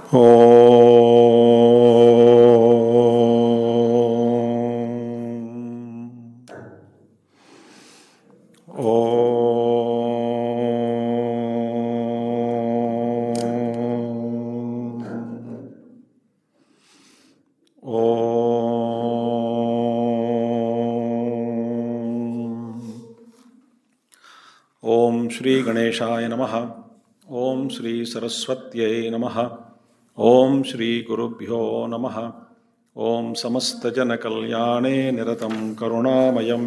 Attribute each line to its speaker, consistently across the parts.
Speaker 1: ओम श्री गणेशाय नमः। ओम श्री सरस्वत्यै नमः। ओम श्री गुरुभ्यो नमः। ओम समस्त जन कल्याणे निरतं करुणामयं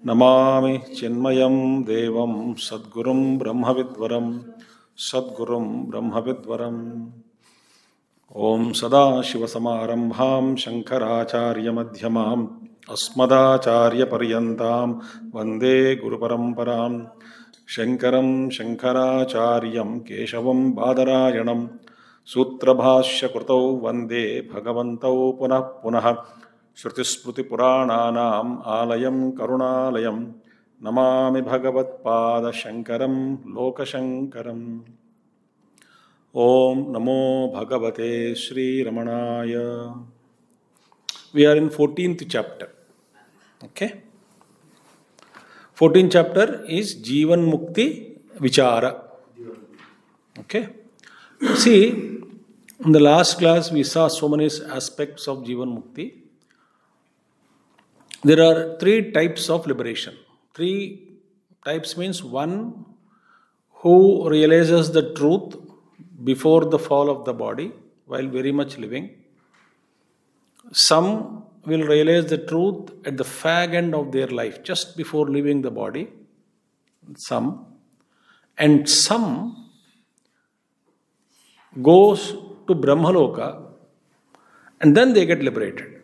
Speaker 1: नमामि चिन्मयं देवं सद्गुरुं ब्रह्मविद्वरम्। ओम सदाशिवसमारंभां शंकराचार्यमध्यमाम् अस्मदाचार्यपर्यन्तां वन्दे गुरुपरम्परां। शंकरं शंकराचार्यं केशवं बादरायणं सूत्रभाष्यकृतौ वन्दे भगवन्तौ पुनः पुनः। श्रुतिस्मृतिपुराणानाम् आलयं करुणालयं नमामि भगवत्पादशङ्करं लोकशङ्करम्। ओम नमो भगवते Shri रमणाय। We are in 14th chapter. Okay. 14th chapter is Jivan Mukti Vichara. Okay. See, in the last class we saw so many aspects of Jivan Mukti. There are 3 types of liberation. 3 types means one who realizes the truth before the fall of the body while very much living. Some will realize the truth at the fag end of their life, just before leaving the body. Some goes to Brahmaloka and then they get liberated.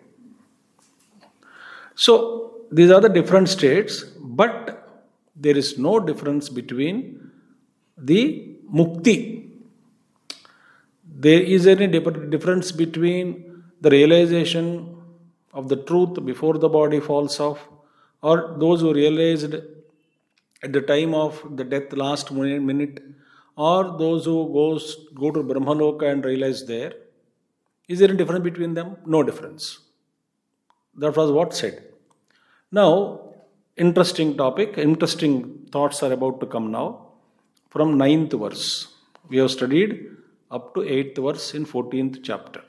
Speaker 1: So these are the different states, but there is no difference between the mukti. There is any difference between the realization of the truth before the body falls off, or those who realized at the time of the death, last minute, or those who go to Brahmaloka and realize there? Is there a difference between them? No difference. That was what said. Now, interesting topic, interesting thoughts are about to come now. From 9th verse, we have studied up to 8th verse in 14th chapter.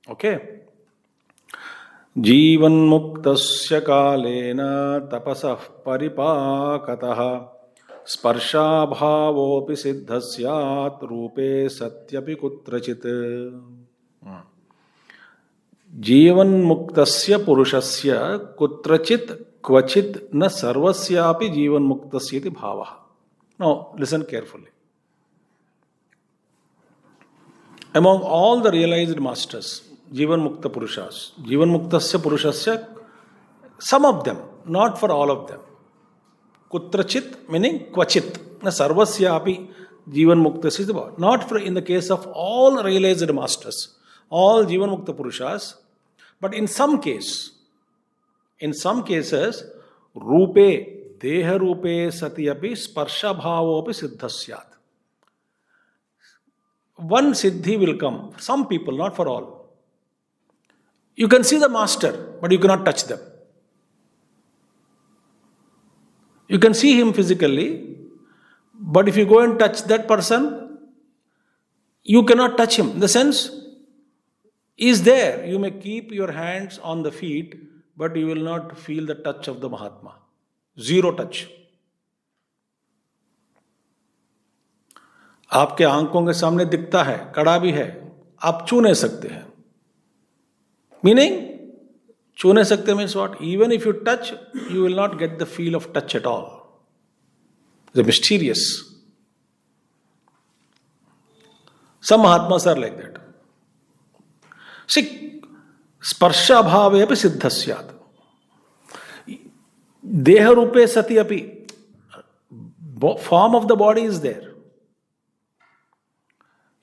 Speaker 1: Okay. जीवन्मुक्तस्य कालेन तपसः परिपाकतः स्पर्शाभावोऽपि सिद्धः स्यात् रूपे सत्यपि कुत्रचित्। जीवन्मुक्तस्य पुरुषस्य कुत्रचित् क्वचित् न सर्वस्यापि जीवन्मुक्तस्य इति भावः. Now listen carefully. Among all the realized masters, Jivan Mukta Purushas, Jivan Muktasya Purushasya, some of them, not for all of them. Kutrachit meaning kvachit, na sarvasya api Jivan Muktasya, not for in the case of all realized masters, all Jivan Mukta Purushas, but in some cases, Rupe, Deha Rupe Sati api Sparsha Bhavo api Siddhasyat. One siddhi will come. Some people, not for all. You can see the master, but you cannot touch them. You can see him physically, but if you go and touch that person, you cannot touch him. In the sense, he is there. You may keep your hands on the feet, but you will not feel the touch of the Mahatma. Zero touch. आपके आंखों के सामने दिखता है, कड़ा भी है, आप छू नहीं सकते हैं. Meaning, छू नहीं सकते means what? Even if you touch, you will not get the feel of touch at all. It's mysterious. Some Mahatmas are like that. See, sparsha bhave api siddhasyat. Deha rupe sati api. Form of the body is there.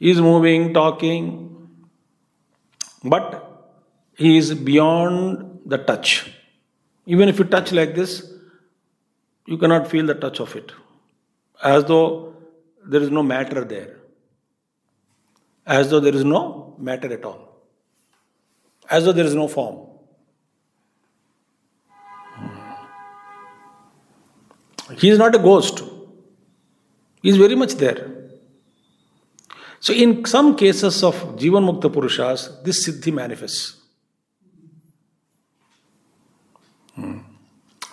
Speaker 1: He is moving, talking, but he is beyond the touch. Even if you touch like this, you cannot feel the touch of it. As though there is no matter there. as though there is no matter at all, as though there is no form. He is not a ghost. He is very much there. So in some cases of Jivan Mukta Purushas, this Siddhi manifests.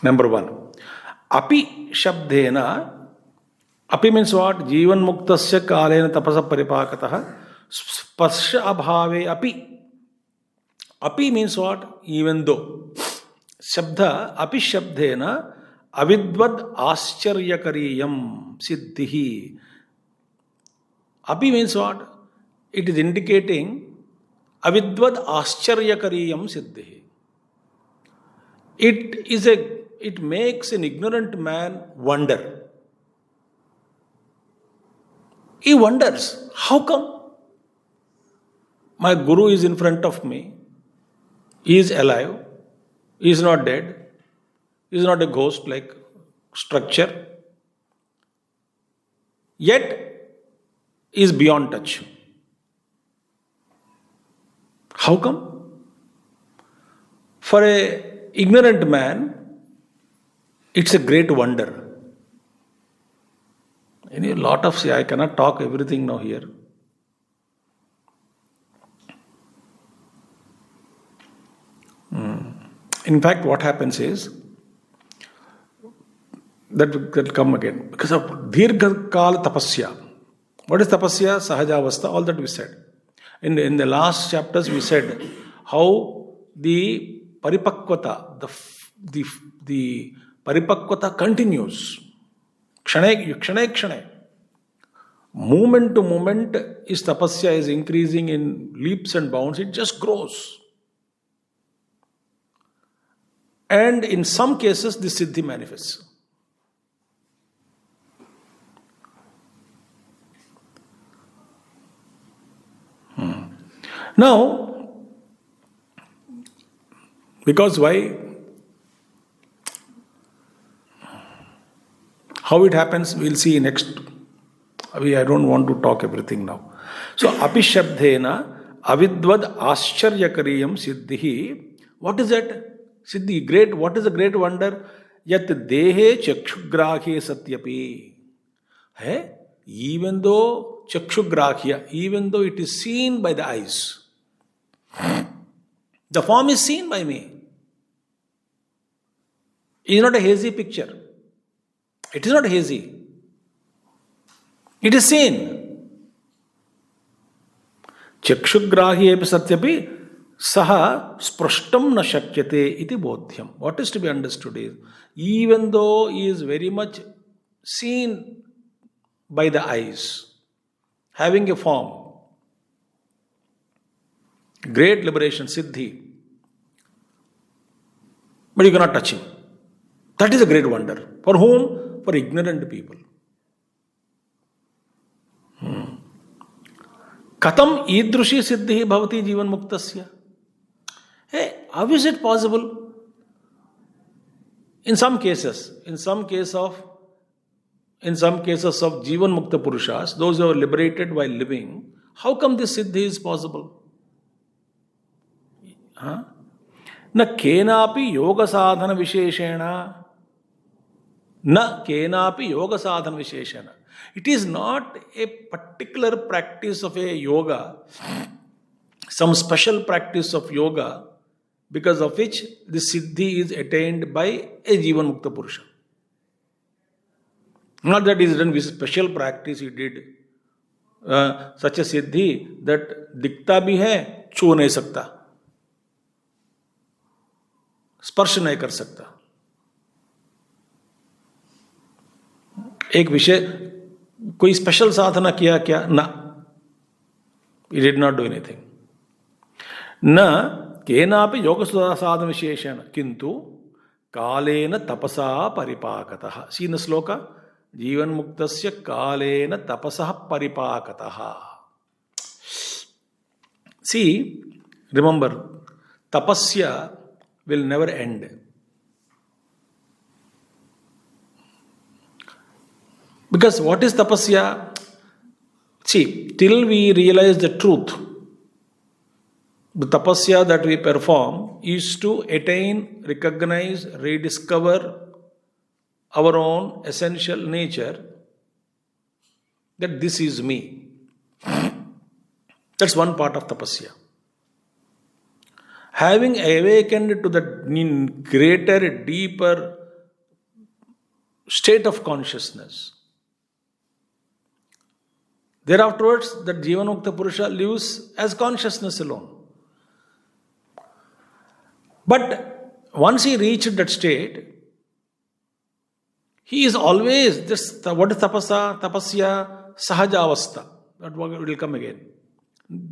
Speaker 1: Number one. Api Shabdena. Api means what? Jivan Muktasya Kalena Tapasa Paripakataha. Sparsha Abhave Api. Api means what? Even though. Shabda. Api Shabdena. Avidvad Ascharyakariyam Siddhihi. Api means what? It is indicating Avidvad Ascharyakariyam Siddhihi. It makes an ignorant man wonder. He wonders, how come my Guru is in front of me? He is alive. He is not dead. He is not a ghost-like structure. Yet, he is beyond touch. How come? For an ignorant man, it's a great wonder. A lot of, I cannot talk everything now here. In fact, what happens is, that will come again. Because of Dirgha Kala Tapasya. What is Tapasya? Sahajavastha, all that we said. In the last chapters we said how the Paripakvata, the Paripakvata continues. Kshane. Moment to moment, is Tapasya is increasing in leaps and bounds. It just grows. And in some cases, the Siddhi manifests. Now, because why? How it happens, we'll see next. I don't want to talk everything now. So, Apishabdena Avidvad Ascharyakariyam Siddhihi. What is that? Siddhi, great. What is a great wonder? Yat Dehe Chakshugrahye Satyapi. Hey? Even though Chakshugrahya, even though it is seen by the eyes, the form is seen by me. It is not a hazy picture. It is not hazy. It is seen. Chakshugrahye satyapi saha sprashtam na shakyate iti bodhyam. What is to be understood is, even though he is very much seen by the eyes, having a form, great liberation, Siddhi, but you cannot touch him. That is a great wonder. For whom? For ignorant people. Katam idrushi siddhi bhavati jivan muktasya. Hey, how is it possible? In some cases of jivan mukta purushas, those who are liberated while living, how come this siddhi is possible? Na kenapi yoga sadhana visheshena. Na kenapi yoga sadhana visheshena. It is not a particular practice of a yoga, some special practice of yoga, because of which the siddhi is attained by a jivan mukta purusha. Not that he is done with special practice he did. Such a siddhi that दिखता भी है, छू नहीं सकता, स्पर्श नहीं कर सकता. एक विषय कोई स्पेशल साधना किया क्या? ना, he did not do anything. न केनापि योग साधन विशेषेण किंतु कालेन तपसा परिपाकतः. See the sloka? जीवन मुक्तस्य कालेन तपसः परिपाकतः. See, remember, tapasya will never end. Because what is tapasya? See, till we realize the truth, the tapasya that we perform is to attain, recognize, rediscover our own essential nature, that this is me. That's one part of tapasya. Having awakened to the greater, deeper state of consciousness, thereafterwards, that Jivanmukta Purusha lives as consciousness alone. But once he reached that state, he is always this. What is tapasya? Tapasya sahajavastha. That will come again.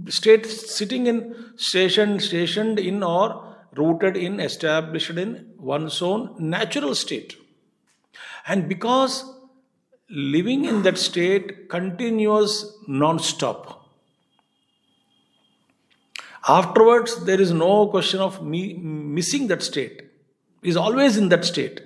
Speaker 1: State sitting in, stationed in, or rooted in, established in one's own natural state. And because living in that state continues non-stop, afterwards there is no question of me missing that state. He is always in that state.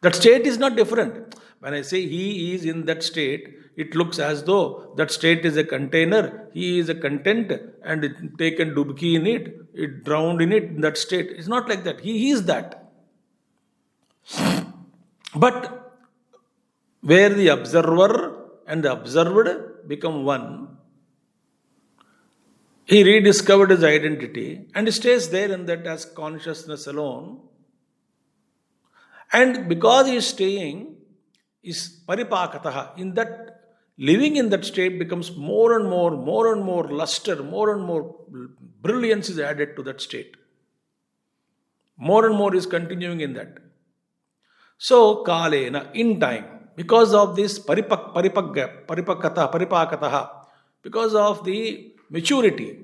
Speaker 1: That state is not different. When I say he is in that state, it looks as though that state is a container, he is a content, and it taken dubki in it, it drowned in it, in that state. It's not like that. He is that. But where the observer and the observed become one, he rediscovered his identity and stays there in that as consciousness alone. And because he is staying, is paripakataha, in that living in that state becomes more and more luster, more and more brilliance is added to that state. More and more is continuing in that. So, kalena, in time, because of this paripakataha, because of the maturity,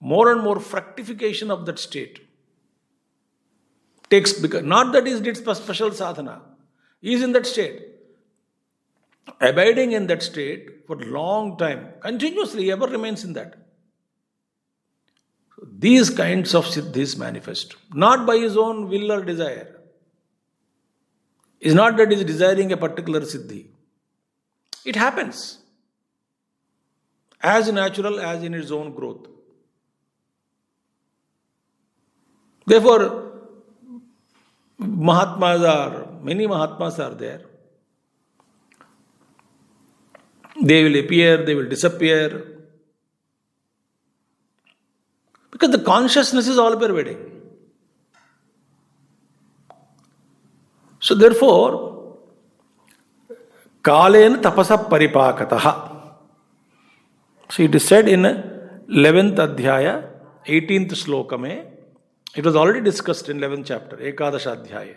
Speaker 1: more and more fructification of that state takes, because not that he did special sadhana, he is in that state, abiding in that state for a long time, continuously, ever remains in that. These kinds of siddhis manifest, not by his own will or desire. It's not that he is desiring a particular siddhi. It happens as natural as in its own growth. Therefore, many Mahatmas are there. They will appear, they will disappear. Because the consciousness is all pervading. So therefore, kalena tapasa paripakataha. So it is said in 11th adhyaya, 18th sloka mein. It was already discussed in 11th chapter, Ekadasha adhyaya.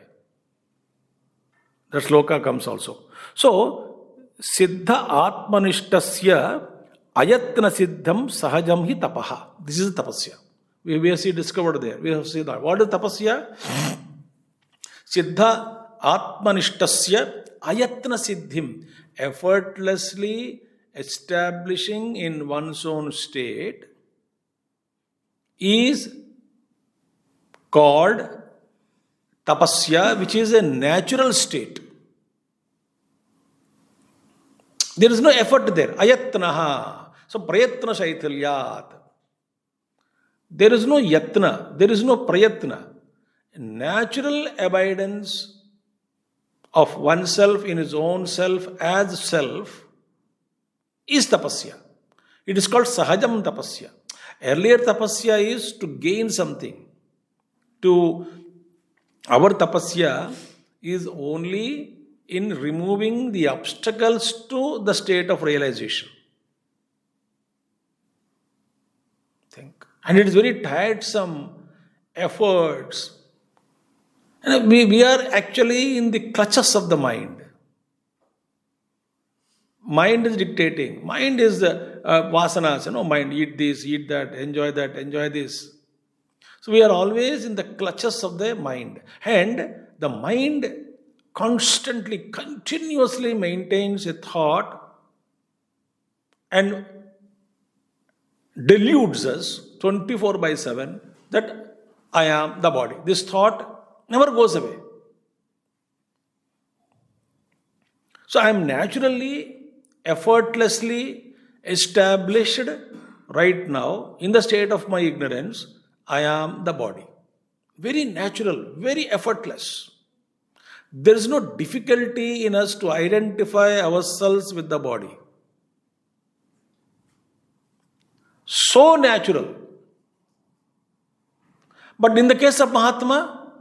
Speaker 1: That sloka comes also. So, siddha atmanishtasya ayatna siddham sahajam hi tapaha. This is tapasya. We have discovered there. We have seen that. What is tapasya? Siddha atmanishtasya ayatna siddhim. Effortlessly establishing in one's own state is called tapasya, which is a natural state. There is no effort there. Ayatnaha. So prayatna shaithalyat. There is no yatna. There is no prayatna. Natural abidance of oneself in his own self as self is tapasya. It is called sahajam tapasya. Earlier tapasya is to gain something. Our tapasya is only in removing the obstacles to the state of realization. Think. And it is very tiresome efforts. And we are actually in the clutches of the mind. Mind is dictating. Mind is the vasanas. Mind, eat this, eat that, enjoy this. So we are always in the clutches of the mind. And the mind constantly, continuously maintains a thought and deludes us 24/7 that I am the body. This thought never goes away. So I am naturally effortlessly established right now in the state of my ignorance. I am the body. Very natural, very effortless. There is no difficulty in us to identify ourselves with the body. So natural. But in the case of Mahatma,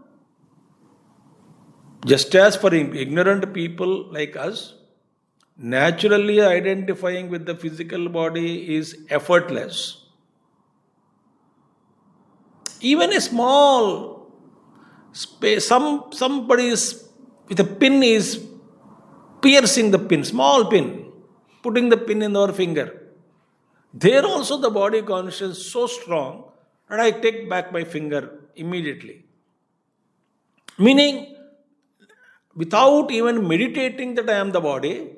Speaker 1: just as for ignorant people like us, naturally identifying with the physical body is effortless. Even a small space, somebody is with a pin is piercing the pin, small pin, putting the pin in our finger. There also the body conscious is so strong that I take back my finger immediately. Meaning, without even meditating that I am the body,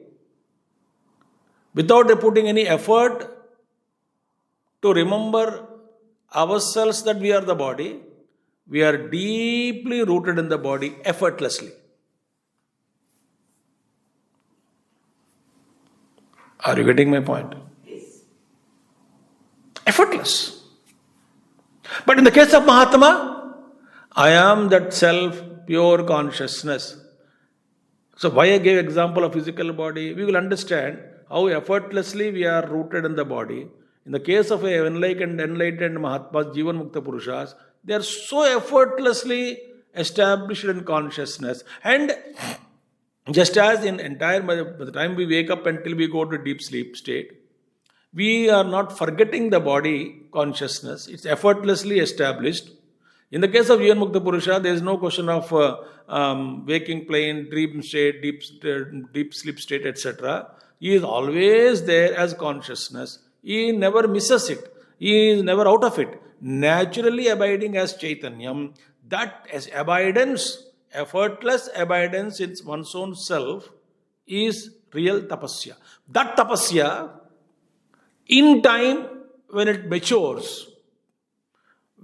Speaker 1: without putting any effort to remember ourselves that we are the body, we are deeply rooted in the body effortlessly. Are you getting my point? Yes. Effortless. But in the case of Mahatma, I am that self, pure consciousness. So why I gave example of physical body, we will understand how effortlessly we are rooted in the body. In the case of a enlightened Mahatmas, Jivan Mukta Purushas, they are so effortlessly established in consciousness. And just as in entire, by the time we wake up until we go to deep sleep state, we are not forgetting the body consciousness. It's effortlessly established. In the case of Jivan Mukta Purusha, there is no question of waking plane, dream state, deep sleep state, etc. He is always there as consciousness. He never misses it. He is never out of it. Naturally abiding as Chaitanyam. That as abidance, effortless abidance in one's own self is real tapasya. That tapasya, in time, when it matures,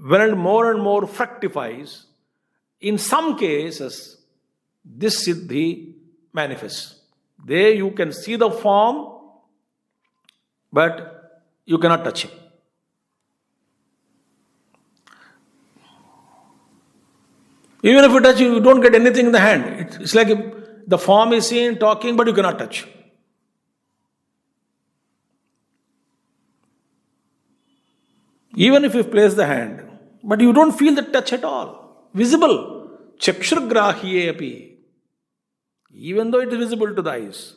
Speaker 1: when it more and more fructifies, in some cases, this siddhi manifests. There you can see the form, but you cannot touch him. Even if you touch, you don't get anything in the hand. It's like the form is seen, talking, but you cannot touch. Even if you place the hand, but you don't feel the touch at all. Visible. Chakshurgrahye api. Even though it is visible to the eyes.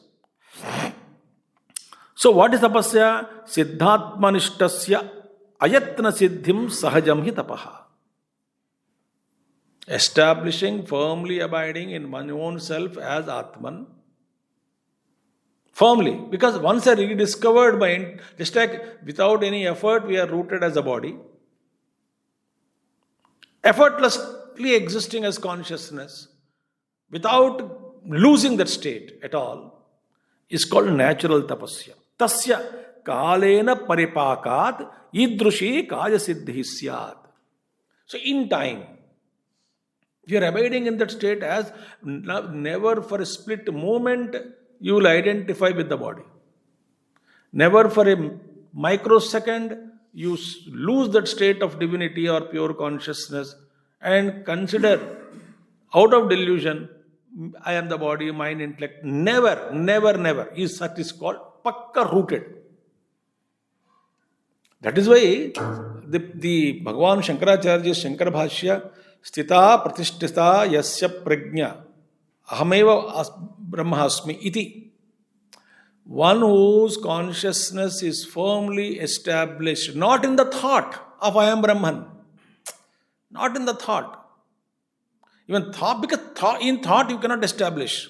Speaker 1: So what is tapasya? Siddhatmanishtasya ayatna siddhim sahajam hi tapaha. Establishing, firmly abiding in one's own self as Atman. Firmly. Because once I rediscovered mind, just like without any effort, we are rooted as a body. Effortlessly existing as consciousness, without losing that state at all, is called natural tapasya. Tasya kalena paripakat idrushi kaya siddhi syat. So in time, you are abiding in that state as never for a split moment you will identify with the body. Never for a microsecond you lose that state of divinity or pure consciousness and consider out of delusion, I am the body, mind, intellect. Never, never, never. That is called pakka rooted. That is why the Bhagavan Shankaracharya's Shankara Bhashya Stita Pratishtita Yasya Prajna Ahameva Brahmasmi iti. One whose consciousness is firmly established, not in the thought of I am Brahman. Not in the thought. Even thought, because in thought you cannot establish.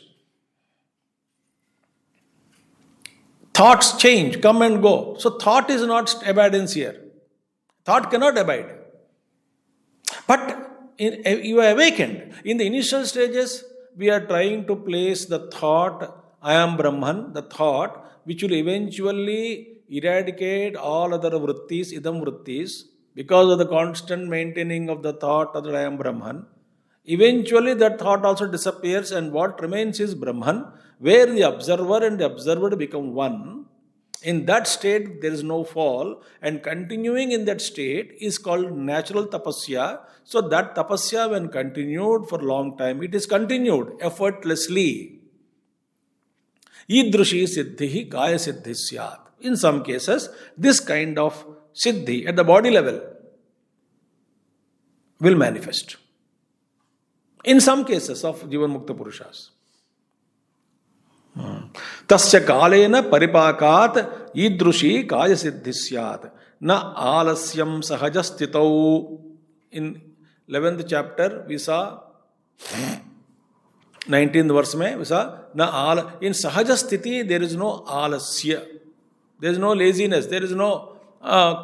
Speaker 1: Thoughts change, come and go. So thought is not abidance here. Thought cannot abide. But you are awakened. In the initial stages, we are trying to place the thought, I am Brahman, the thought, which will eventually eradicate all other vrittis, idam vrittis, because of the constant maintaining of the thought that I am Brahman. Eventually that thought also disappears and what remains is Brahman. where the observer and the observed become one. In that state, there is no fall, and continuing in that state is called natural tapasya. So, that tapasya, when continued for a long time, it is continued effortlessly. Idrushi siddhi kaya siddhi syat. In some cases, this kind of siddhi at the body level will manifest. In some cases of Jivan Mukta Purushas. Tasya kalena paripakat idrushi kaya siddhi syat. Na alasyam sahajastitau. In 11th chapter, we saw 19th verse mein, we saw in sahajasthiti there is no alasya. There is no laziness. There is no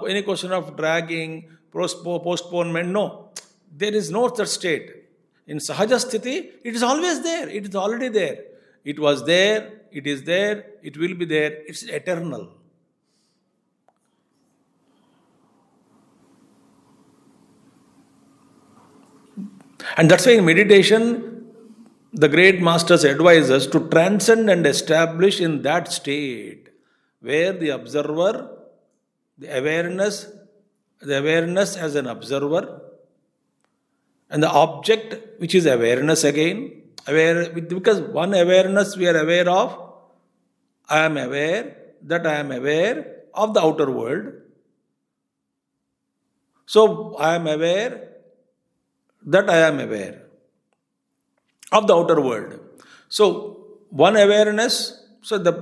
Speaker 1: any question of dragging, postponement. No. There is no such state. In sahajasthiti, it is always there. It is already there. It was there. It is there. It will be there. It's eternal. And that's why in meditation, the great masters advise us to transcend and establish in that state where the observer, the awareness as an observer, and the object which is awareness again, because one awareness we are aware of, I am aware that I am aware of the outer world. So I am aware that I am aware of the outer world. So one awareness, so the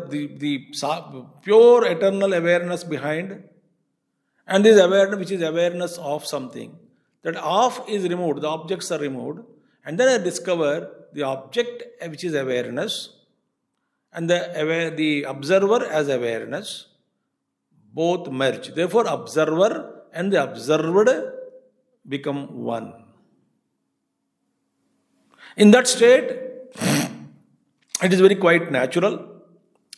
Speaker 1: pure eternal awareness behind, and this awareness which is awareness of something, that of is removed, the objects are removed, and then I discover the object which is awareness and the observer as awareness, both merge. Therefore, observer and the observed become one. In that state, it is very quite natural,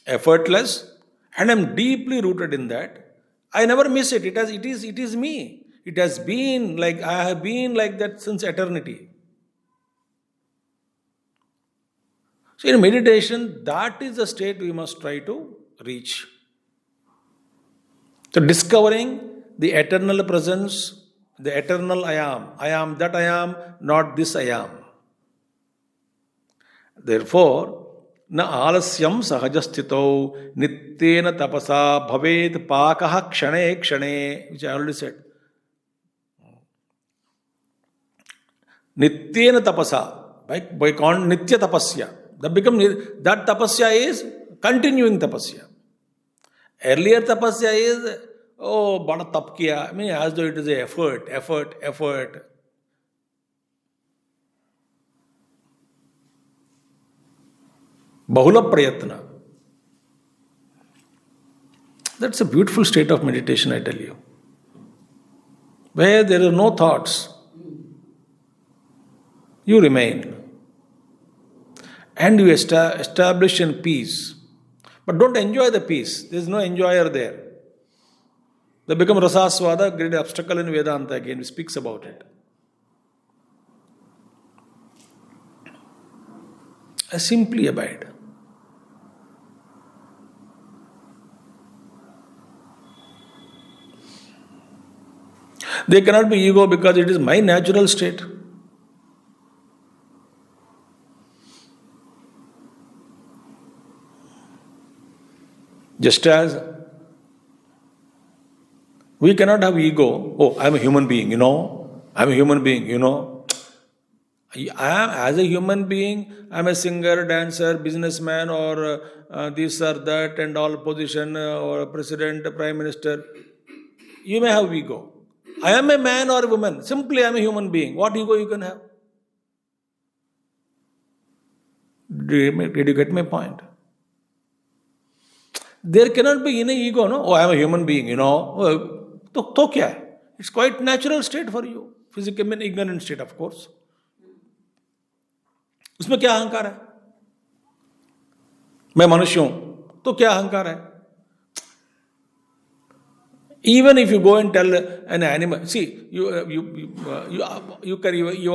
Speaker 1: effortless, and I am deeply rooted in that. I never miss it. It is me. It has been like, I have been like that since eternity. So in meditation, that is the state we must try to reach. So discovering the eternal presence, the eternal I am that I am, not this I am. Therefore, na alasyam sahajastitau nityena tapasa bhavet pakaha kshane kshane, which I already said. Nityena tapasa, by nitya tapasya. That tapasya is continuing tapasya. Earlier tapasya is, bada tap kiya, I mean, as though it is a effort. Bahula prayatna. That's a beautiful state of meditation, I tell you. Where there are no thoughts, you remain. And you establish in peace. But don't enjoy the peace. There is no enjoyer there. They become rasaswada, great obstacle in Vedanta again. He speaks about it. I simply abide. There cannot be ego because it is my natural state. Just as we cannot have ego, I am a human being, I am a human being, I am, as a human being, I am a singer, dancer, businessman, or this or that, and all position, or president, prime minister. You may have ego. I am a man or a woman. Simply I am a human being. What ego you can have? Did you get my point? There cannot be any ego, no? I am a human being, तो क्या है? It's quite natural state for you. Physical and ignorant state, of course. उसमें क्या अहंकार है? मैं मनुष्य हूं, तो क्या अहंकार है? Even if you go and tell an animal, see, you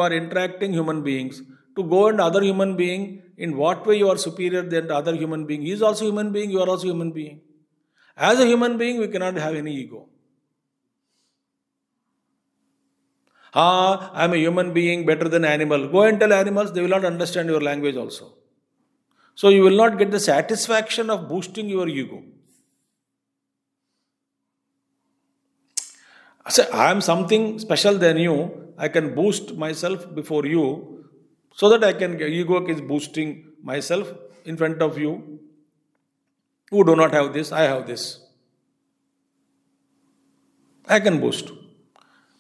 Speaker 1: are interacting human beings. To go and other human being in what way you are superior than the other human being. He is also human being, you are also human being. As a human being, we cannot have any ego. I am a human being better than animal. Go and tell animals, they will not understand your language also. So you will not get the satisfaction of boosting your ego. Say, I am something special than you. I can boost myself before you so that I can, ego is boosting myself in front of you. Who do not have this, I have this. I can boost.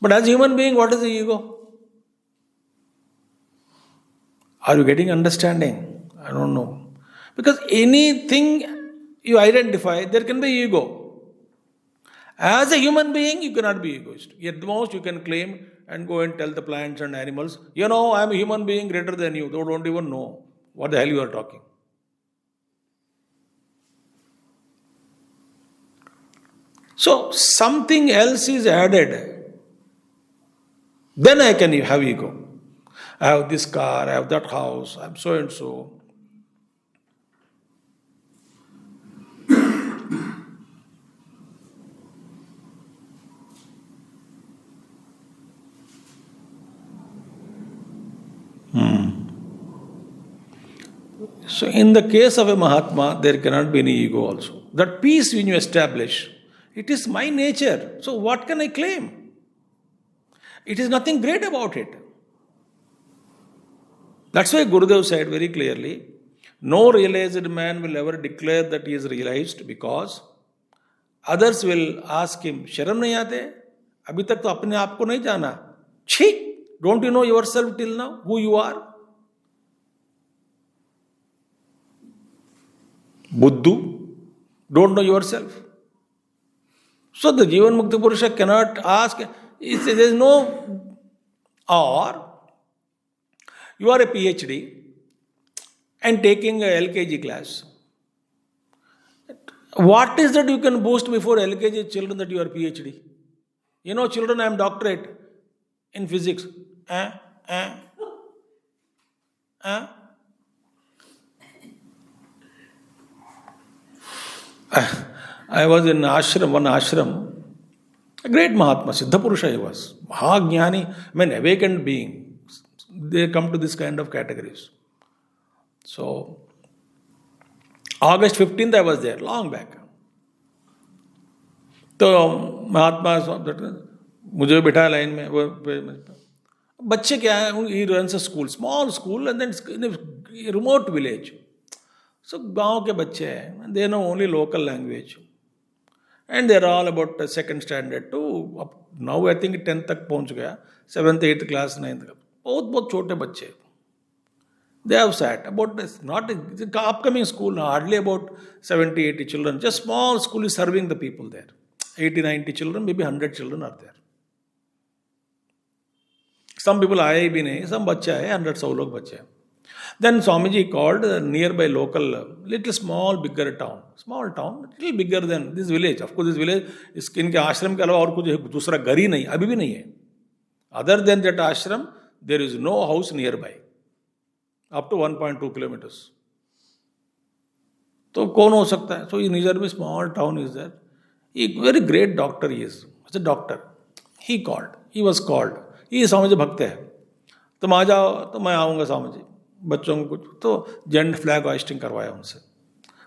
Speaker 1: But as a human being, what is the ego? Are you getting understanding? I don't know. Because anything you identify, there can be ego. As a human being, you cannot be egoist. At most, you can claim and go and tell the plants and animals, I am a human being greater than you. They don't even know what the hell you are talking. So, something else is added. Then I can have ego. I have this car, I have that house, I am so and so. So, in the case of a Mahatma, there cannot be any ego also. That peace when you establish, it is my nature. So, what can I claim? It is nothing great about it. That's why Gurudev said very clearly, no realized man will ever declare that he is realized because others will ask him, शर्म नहीं आते? अभी तक तो अपने आप को नहीं जाना. छी! Don't you know yourself till now, who you are? Buddhu, don't know yourself. So the Jivan Mukti Purusha cannot ask, there is no, or you are a PhD and taking a LKG class. What is that you can boost before LKG children that you are PhD? Children, I am doctorate in physics. I was in one ashram, a great Mahatma, Siddha Purusha he was, Mahajnani, awakened being. They come to this kind of categories. So, August 15th I was there, long back. So, Mahatma, मुझे बिठा line में बच्चे क्या है, he runs a school, small school, and then in a remote village. So, गांव के बच्चे हैं, they know only local language. And they are all about second standard to, now I think 10th तक पहुंच गया, 7th, 8th class, 9th. बहुत छोटे बच्चे. They have sat about this, not an upcoming school, hardly about 70, 80 children. Just small school is serving the people there. 80, 90 children, maybe 100 children are there. Some people आए भी नहीं, some बच्चे आए, 100 लोग बच्चे. Then Swamiji called a nearby local, little small, bigger town. Small town, little bigger than this village. Of course, this village, इनके आश्रम के अलावा और कुछ दूसरा घर ही नहीं, अभी भी नहीं है. Other than that ashram, there is no house nearby. Up to 1.2 kilometers. तो कौन हो सकता है? So in nearby small town is there. A very great doctor he is. He's a doctor. He was called. He is Swamiji भक्त है. तुम आ जाओ, तो मैं आऊँगा Swamiji. बच्चों को तो जेंट फ्लैग होइस्टिंग करवाया उनसे.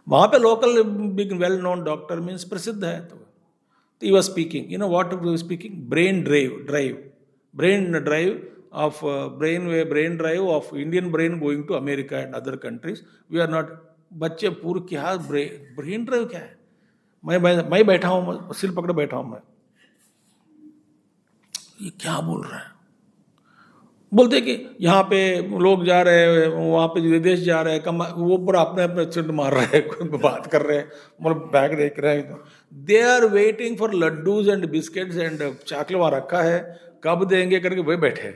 Speaker 1: वहाँ पे local big well known doctor means प्रसिद्ध है. तो he was speaking. You know what he was speaking? Brain drive of Indian brain going to America and other countries. We are not. बच्चे पूरे क्या ब्रेन ड्राइव क्या है? मैं बैठा हूँ, सिर पकड़े बैठा हूँ मैं. ये क्या बोल रहा है? बोलते कि यहाँ पे लोग जा रहे हैं, वहाँ पे विदेश जा रहे हैं, वो पूरा अपने चिट मार रहे हैं, बात कर रहे हैं, मतलब बैग देख रहे हैं. They are waiting for laddoos and biscuits and chocolate वहाँ रखा है, कब देंगे करके वही बैठे.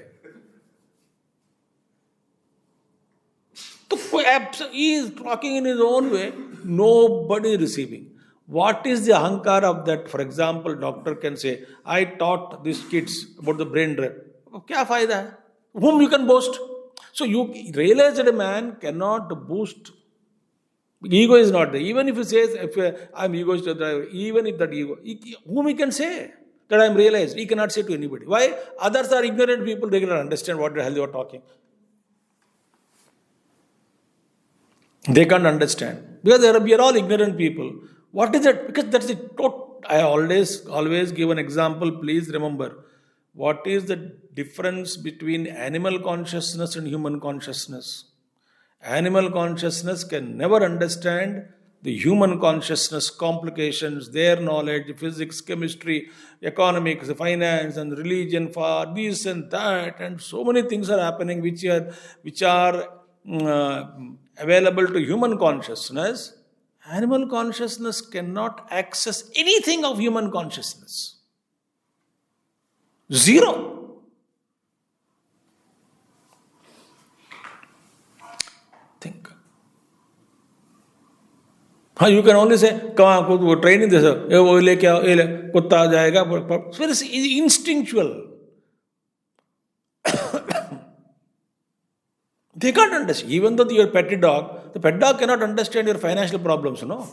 Speaker 1: तो कोई he is talking in his own way, nobody receiving. What is the ahankar of that? For example, doctor can say, I taught these kids about the brain drive. क्या फायदा है? Whom you can boast? So you realize that a man cannot boost. Ego is not there. Even if he says, I'm egoist, even if that ego, whom he can say that I'm realized, he cannot say to anybody. Why? Others are ignorant people, they cannot understand what the hell you are talking. They can't understand. Because we are all ignorant people. What is it? Because that's it. I always give an example. Please remember. What is the difference between animal consciousness and human consciousness? Animal consciousness can never understand the human consciousness complications, their knowledge, physics, chemistry, economics, finance, and religion, for this and that, and so many things are happening which are available to human consciousness. Animal consciousness cannot access anything of human consciousness. Zero. Think. You can only say, training this, kutta jayega. So it's instinctual. They can't understand. Even though you're a pet dog, the pet dog cannot understand your financial problems, no?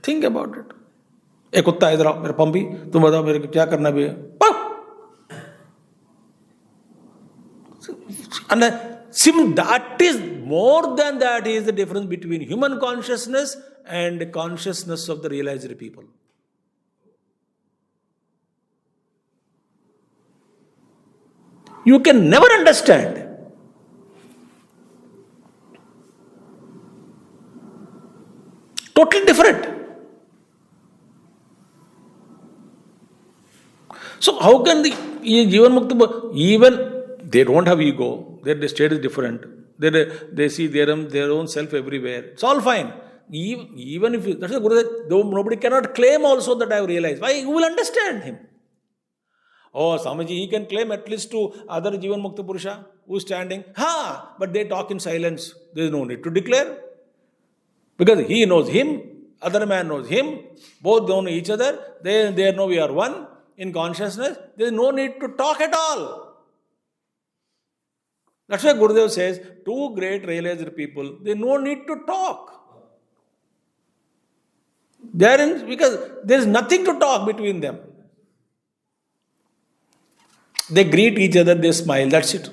Speaker 1: Think about it. Hey, kutta, idhar aao, mera pampi, tum batao, mere ko kya karna bhi hai? And that is more than that is the difference between human consciousness and consciousness of the realized people. You can never understand. Totally different. So how can the Jivan Mukta, even they don't have ego, their state is different. They see their own self everywhere. It's all fine. Even if that's the Guru, nobody cannot claim also that I have realized. Why? You will understand him. Oh, Swamiji, he can claim at least to other Jivan Mukta Purusha who is standing. But they talk in silence. There is no need to declare. Because he knows him, other man knows him, both know each other, they know we are one in consciousness. There is no need to talk at all. That's why Gurudev says, two great realized people, they no need to talk. Because there is nothing to talk between them. They greet each other, they smile, that's it.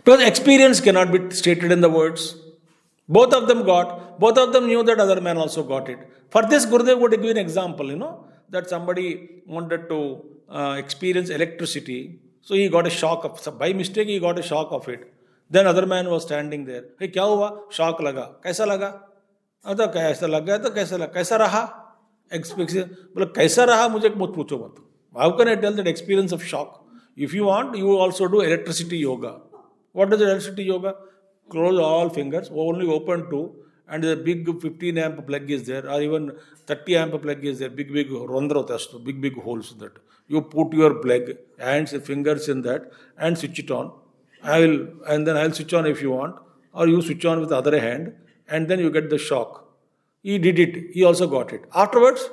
Speaker 1: Because experience cannot be stated in the words. Both of them knew that other man also got it. For this, Gurudev would give an example, that somebody wanted to experience electricity. So he got a shock by mistake he got a shock of it. Then other man was standing there. Hey, kya hua? Shock laga. Kaisa laga? Acha kaisa laga to kaisa laga. Kaisa raha? Bola kaisa raha mujhe mat pucho mat. How can I tell that experience of shock? If you want, you also do electricity yoga. What is electricity yoga? Close all fingers, only open two, and the big 15 amp plug is there, or even 30 amp plug is there, big randra hota, big holes in that. You put your plug, hands, fingers in that, and switch it on. Then I'll switch on if you want, or you switch on with the other hand, and then you get the shock. He did it. He also got it. Afterwards,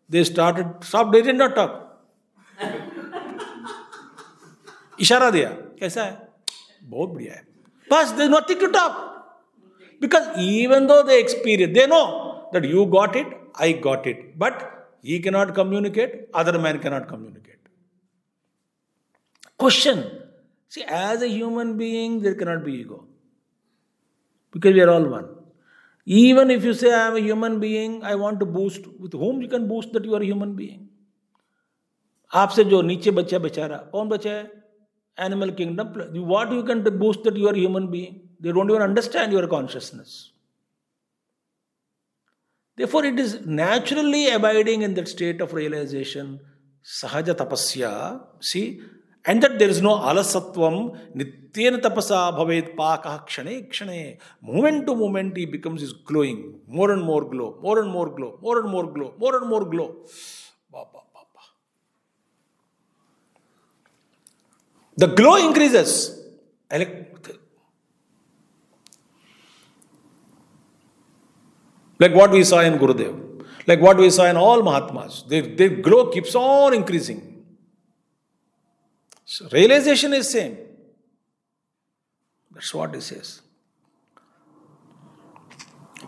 Speaker 1: they stopped. They did not talk. इशारा दिया कैसा है बहुत बढ़िया है बस there's nothing to talk because even though they experience they know that you got it I got it but he cannot communicate other man cannot communicate. Question, see, as a human being there cannot be ego because we are all one. Even if you say I am a human being, I want to boost, with whom you can boost that you are a human being? आपसे जो नीचे बच्चा बेचारा कौन बचा है? Animal kingdom. What you can boost that you are a human being? They don't even understand your consciousness. Therefore, it is naturally abiding in that state of realization, sahaja tapasya, see, and that there is no alasatvam, nityena tapasa bhavet pakah kshane kshane. Moment to moment, he becomes is glowing. More and more glow, more and more glow, more and more glow, more and more glow. The glow increases. Like what we saw in Gurudev. Like what we saw in all Mahatmas. Their glow keeps on increasing. So realization is same. That's what he says.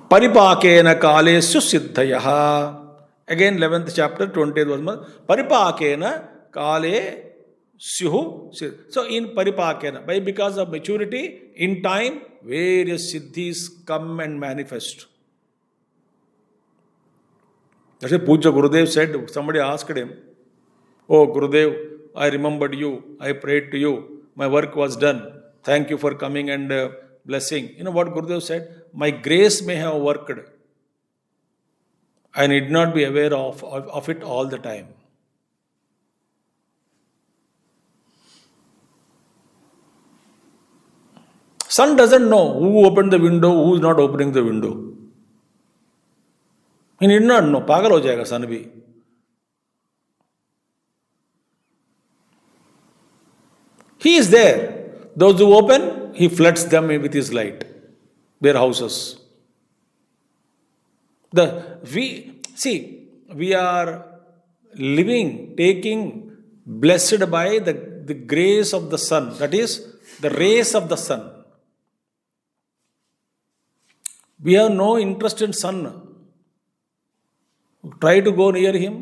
Speaker 1: Paripakena kaleshu siddhayaha. Again, 11th chapter, 20th verse. Paripakena kale syuhu. So in paripakena, because of maturity, in time, various siddhis come and manifest. That's why Puja Gurudev said, somebody asked him, "Oh Gurudev, I remembered you, I prayed to you, my work was done. Thank you for coming and blessing." You know what Gurudev said? My grace may have worked. I need not be aware of it all the time. Sun doesn't know who opened the window, who is not opening the window. He need not know. Pagal ho jayega sun bhi. He is there. Those who open, he floods them with his light. Their houses. We are living, taking, blessed by the grace of the sun. That is, the rays of the sun. We have no interest in sun. Try to go near him.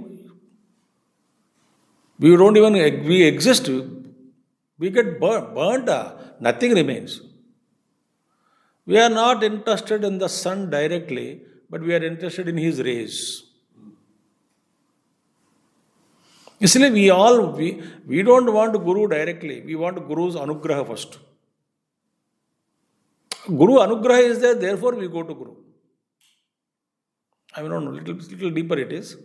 Speaker 1: We exist. We get burnt. Nothing remains. We are not interested in the sun directly, but we are interested in his rays. Isliye we don't want Guru directly. We want Guru's anugraha first. Guru anugraha is there, therefore we go to Guru. I don't know, little deeper it is.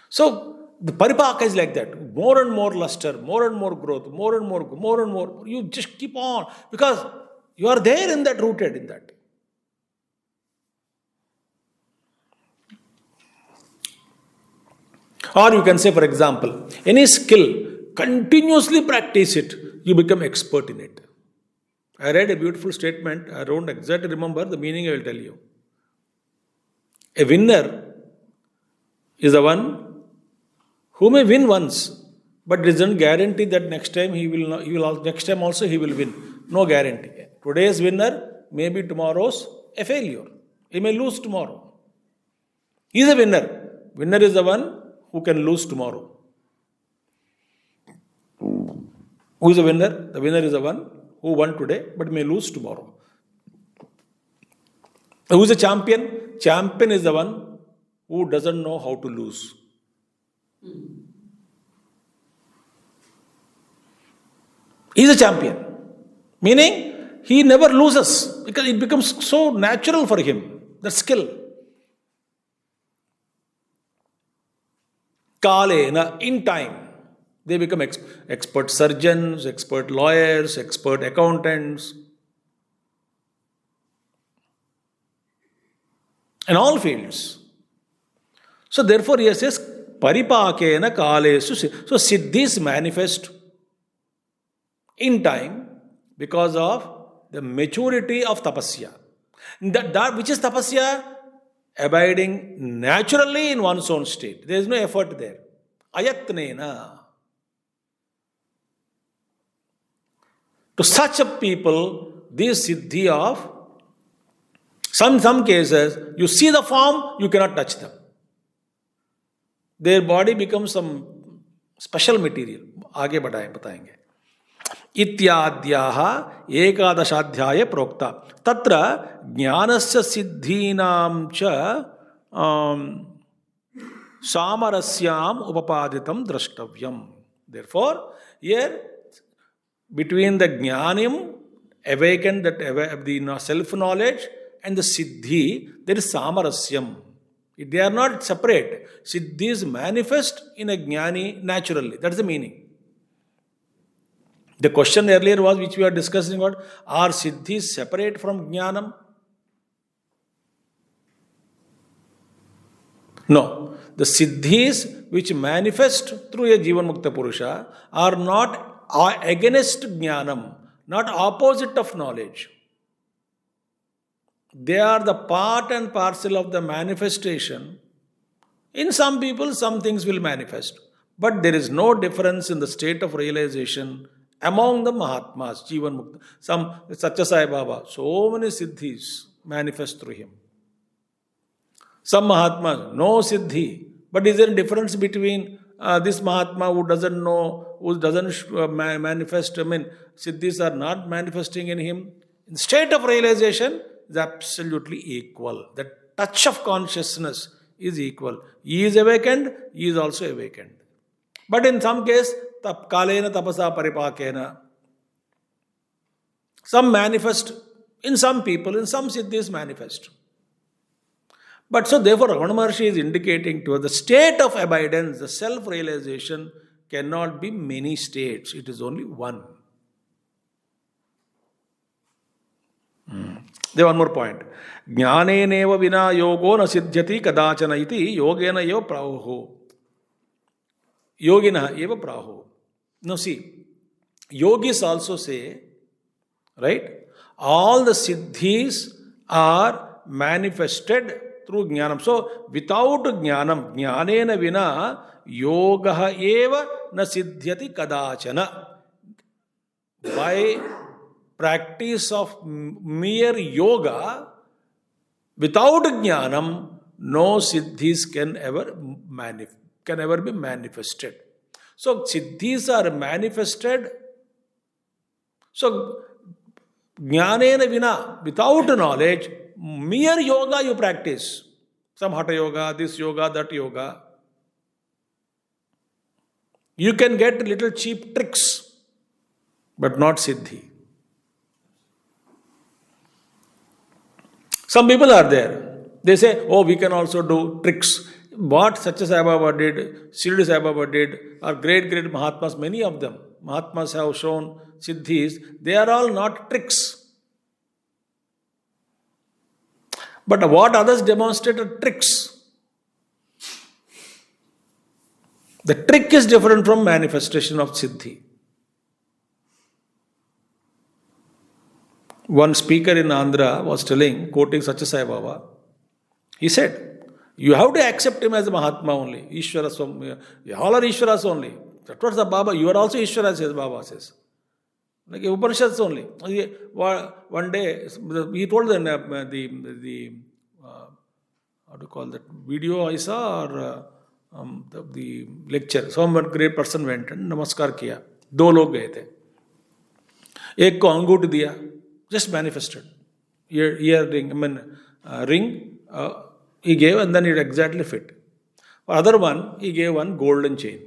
Speaker 1: So, the paripaka is like that. More and more luster, more and more growth, more and more. You just keep on. Because you are there in that, rooted in that. Or you can say, for example, any skill, continuously practice it, you become expert in it. I read a beautiful statement. I don't exactly remember the meaning. I will tell you. A winner is the one who may win once, but doesn't guarantee that next time next time also he will win. No guarantee. Today's winner may be tomorrow's a failure. He may lose tomorrow. He is a winner. Winner is the one who can lose tomorrow. Who is a winner? The winner is the one who won today but may lose tomorrow. Who is a champion? Champion is the one who doesn't know how to lose. He is a champion. Meaning, he never loses because it becomes so natural for him, the skill. Kalena, in time, they become expert surgeons, expert lawyers, expert accountants. In all fields. So therefore he says, paripakena kalesu. So siddhis manifest in time because of the maturity of tapasya. That which is tapasya? Abiding naturally in one's own state. There is no effort there. Ayatnena. To such a people, this siddhi of some cases, you see the form, you cannot touch them. Their body becomes some special material. आगे बताएंगे. इत्याद्याः एकादशाध्याये प्रोक्ता. तत्र ज्ञानस्य सिद्धीनां च सामरस्याम उपपादितं द्रष्टव्यम. Therefore, here between the jnanim, awakened the self-knowledge, and the siddhi, there is samarasyam. They are not separate. Siddhis manifest in a jnani naturally. That's the meaning. The question earlier was, which we are discussing about, are siddhis separate from jnanam? No. The siddhis which manifest through a Jivan Mukta Purusha are not against jnanam, not opposite of knowledge. They are the part and parcel of the manifestation In some people, some things will manifest. But there is no difference in the state of realization among the Mahatmas, Jivan Mukta. Some Satya Sai Baba, so many siddhis manifest through him. Some Mahatmas, no siddhi. But is there a difference between this Mahatma who doesn't know, who doesn't manifest? I mean, siddhis are not manifesting in him. In state of realization is absolutely equal. The touch of consciousness is equal. He is awakened, he is also awakened. But in some case, kalena tapasa paripakena. Some manifest in some people, in some siddhis manifest. But so therefore, Ramana Maharshi is indicating to us the state of abidance, the self-realization cannot be many states. It is only one. There one more point. Jnaneneva vina yogo na siddhyati kadachana iti yogena eva praho. Yogina eva praho. Now see, yogis also say, right, all the siddhis are manifested through jnanam. So, without jnanam, jnanena vina yogaha eva na siddhyati kadachana. By practice of mere yoga, without jnanam, no siddhis can ever be manifested. So, siddhis are manifested. So, jnanena vina, without knowledge, mere yoga you practice. Some hatha yoga, this yoga, that yoga. You can get little cheap tricks, but not siddhi. Some people are there. They say, oh, we can also do tricks. What Satya Sai Baba did, Shirdi Sai Baba did, are great Mahatmas, many of them. Mahatmas have shown siddhis. They are all not tricks. But what others demonstrate are tricks. The trick is different from manifestation of siddhi. One speaker in Andhra was telling, quoting Satya Sai Baba, he said, you have to accept him as a Mahatma only. Ishvara Swami, all are Ishvaras only. That was the Baba, you are also Ishvara, says Baba says. Like Upanishads only. One day, he told them the how to call that, video I saw or the lecture. Some great person went and namaskar kiya. दो लोग गए थे. एक को अंगूठ दिया, just manifested. Ear ring, I mean ring, he gave and then it exactly fit. For other one, he gave one golden chain.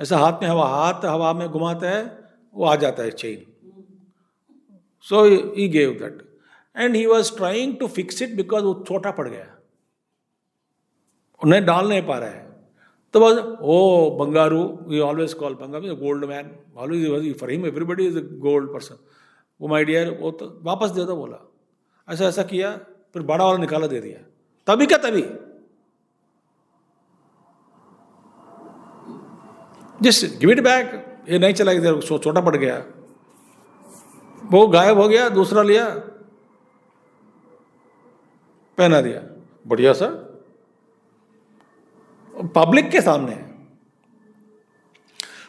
Speaker 1: ऐसा हाथ हवा में घुमाता है, वो आ जाता है chain. So he gave that. And he was trying to fix it because वो छोटा पड़ गया. उन्हें डाल नहीं पा रहा है. तो बस, oh, Bangaru, we always call Bangaru, a gold man. Always, for him, everybody is a gold person. वो my dear, वो तो वापस दे दो बोला. ऐसा किया, फिर बड़ा वाला निकाला दे दिया. तभी क्या तभी? Just give it back. ये नहीं चला इधर, छोटा पड़ गया. वो गायब हो गया, दूसरा लिया, पहना दिया. बढ़िया सा. पब्लिक के सामने.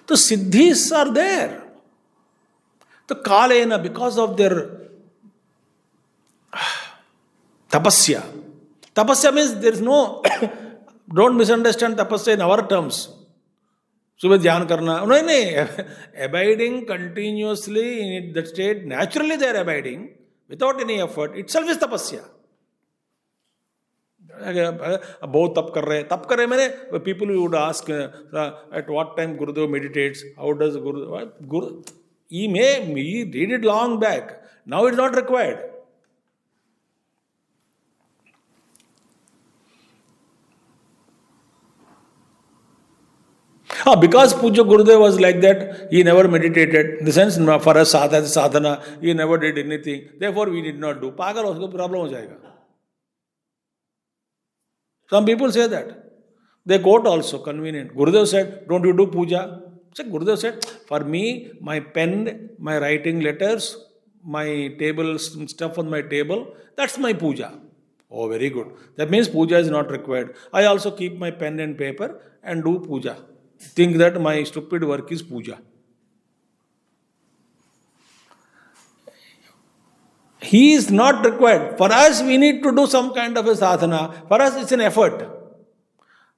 Speaker 1: तो सिद्धीस आर देयर. तो कालेना, because of their tapasya. Tapasya means there is no, don't misunderstand tapasya in our terms. सुबह ध्यान करना, नहीं, abiding continuously in that state, naturally they are abiding without any effort, itself is tapasya. बहुत तप कर रहे मैंने, people would ask at what time Gurudev meditates, how does Guru, he did it long back, now it's not required. Because Puja Gurudev was like that, he never meditated. In the sense, for us sadhana, he never did anything. Therefore, we did not do. Pagal usko problem ho jayega. Some people say that. They quote also, convenient. Gurudev said, don't you do puja? So Gurudev said, for me, my pen, my writing letters, my table, stuff on my table, that's my puja. Oh, very good. That means puja is not required. I also keep my pen and paper and do puja. Think that my stupid work is puja. He is not required. For us, we need to do some kind of a sadhana. For us, it's an effort.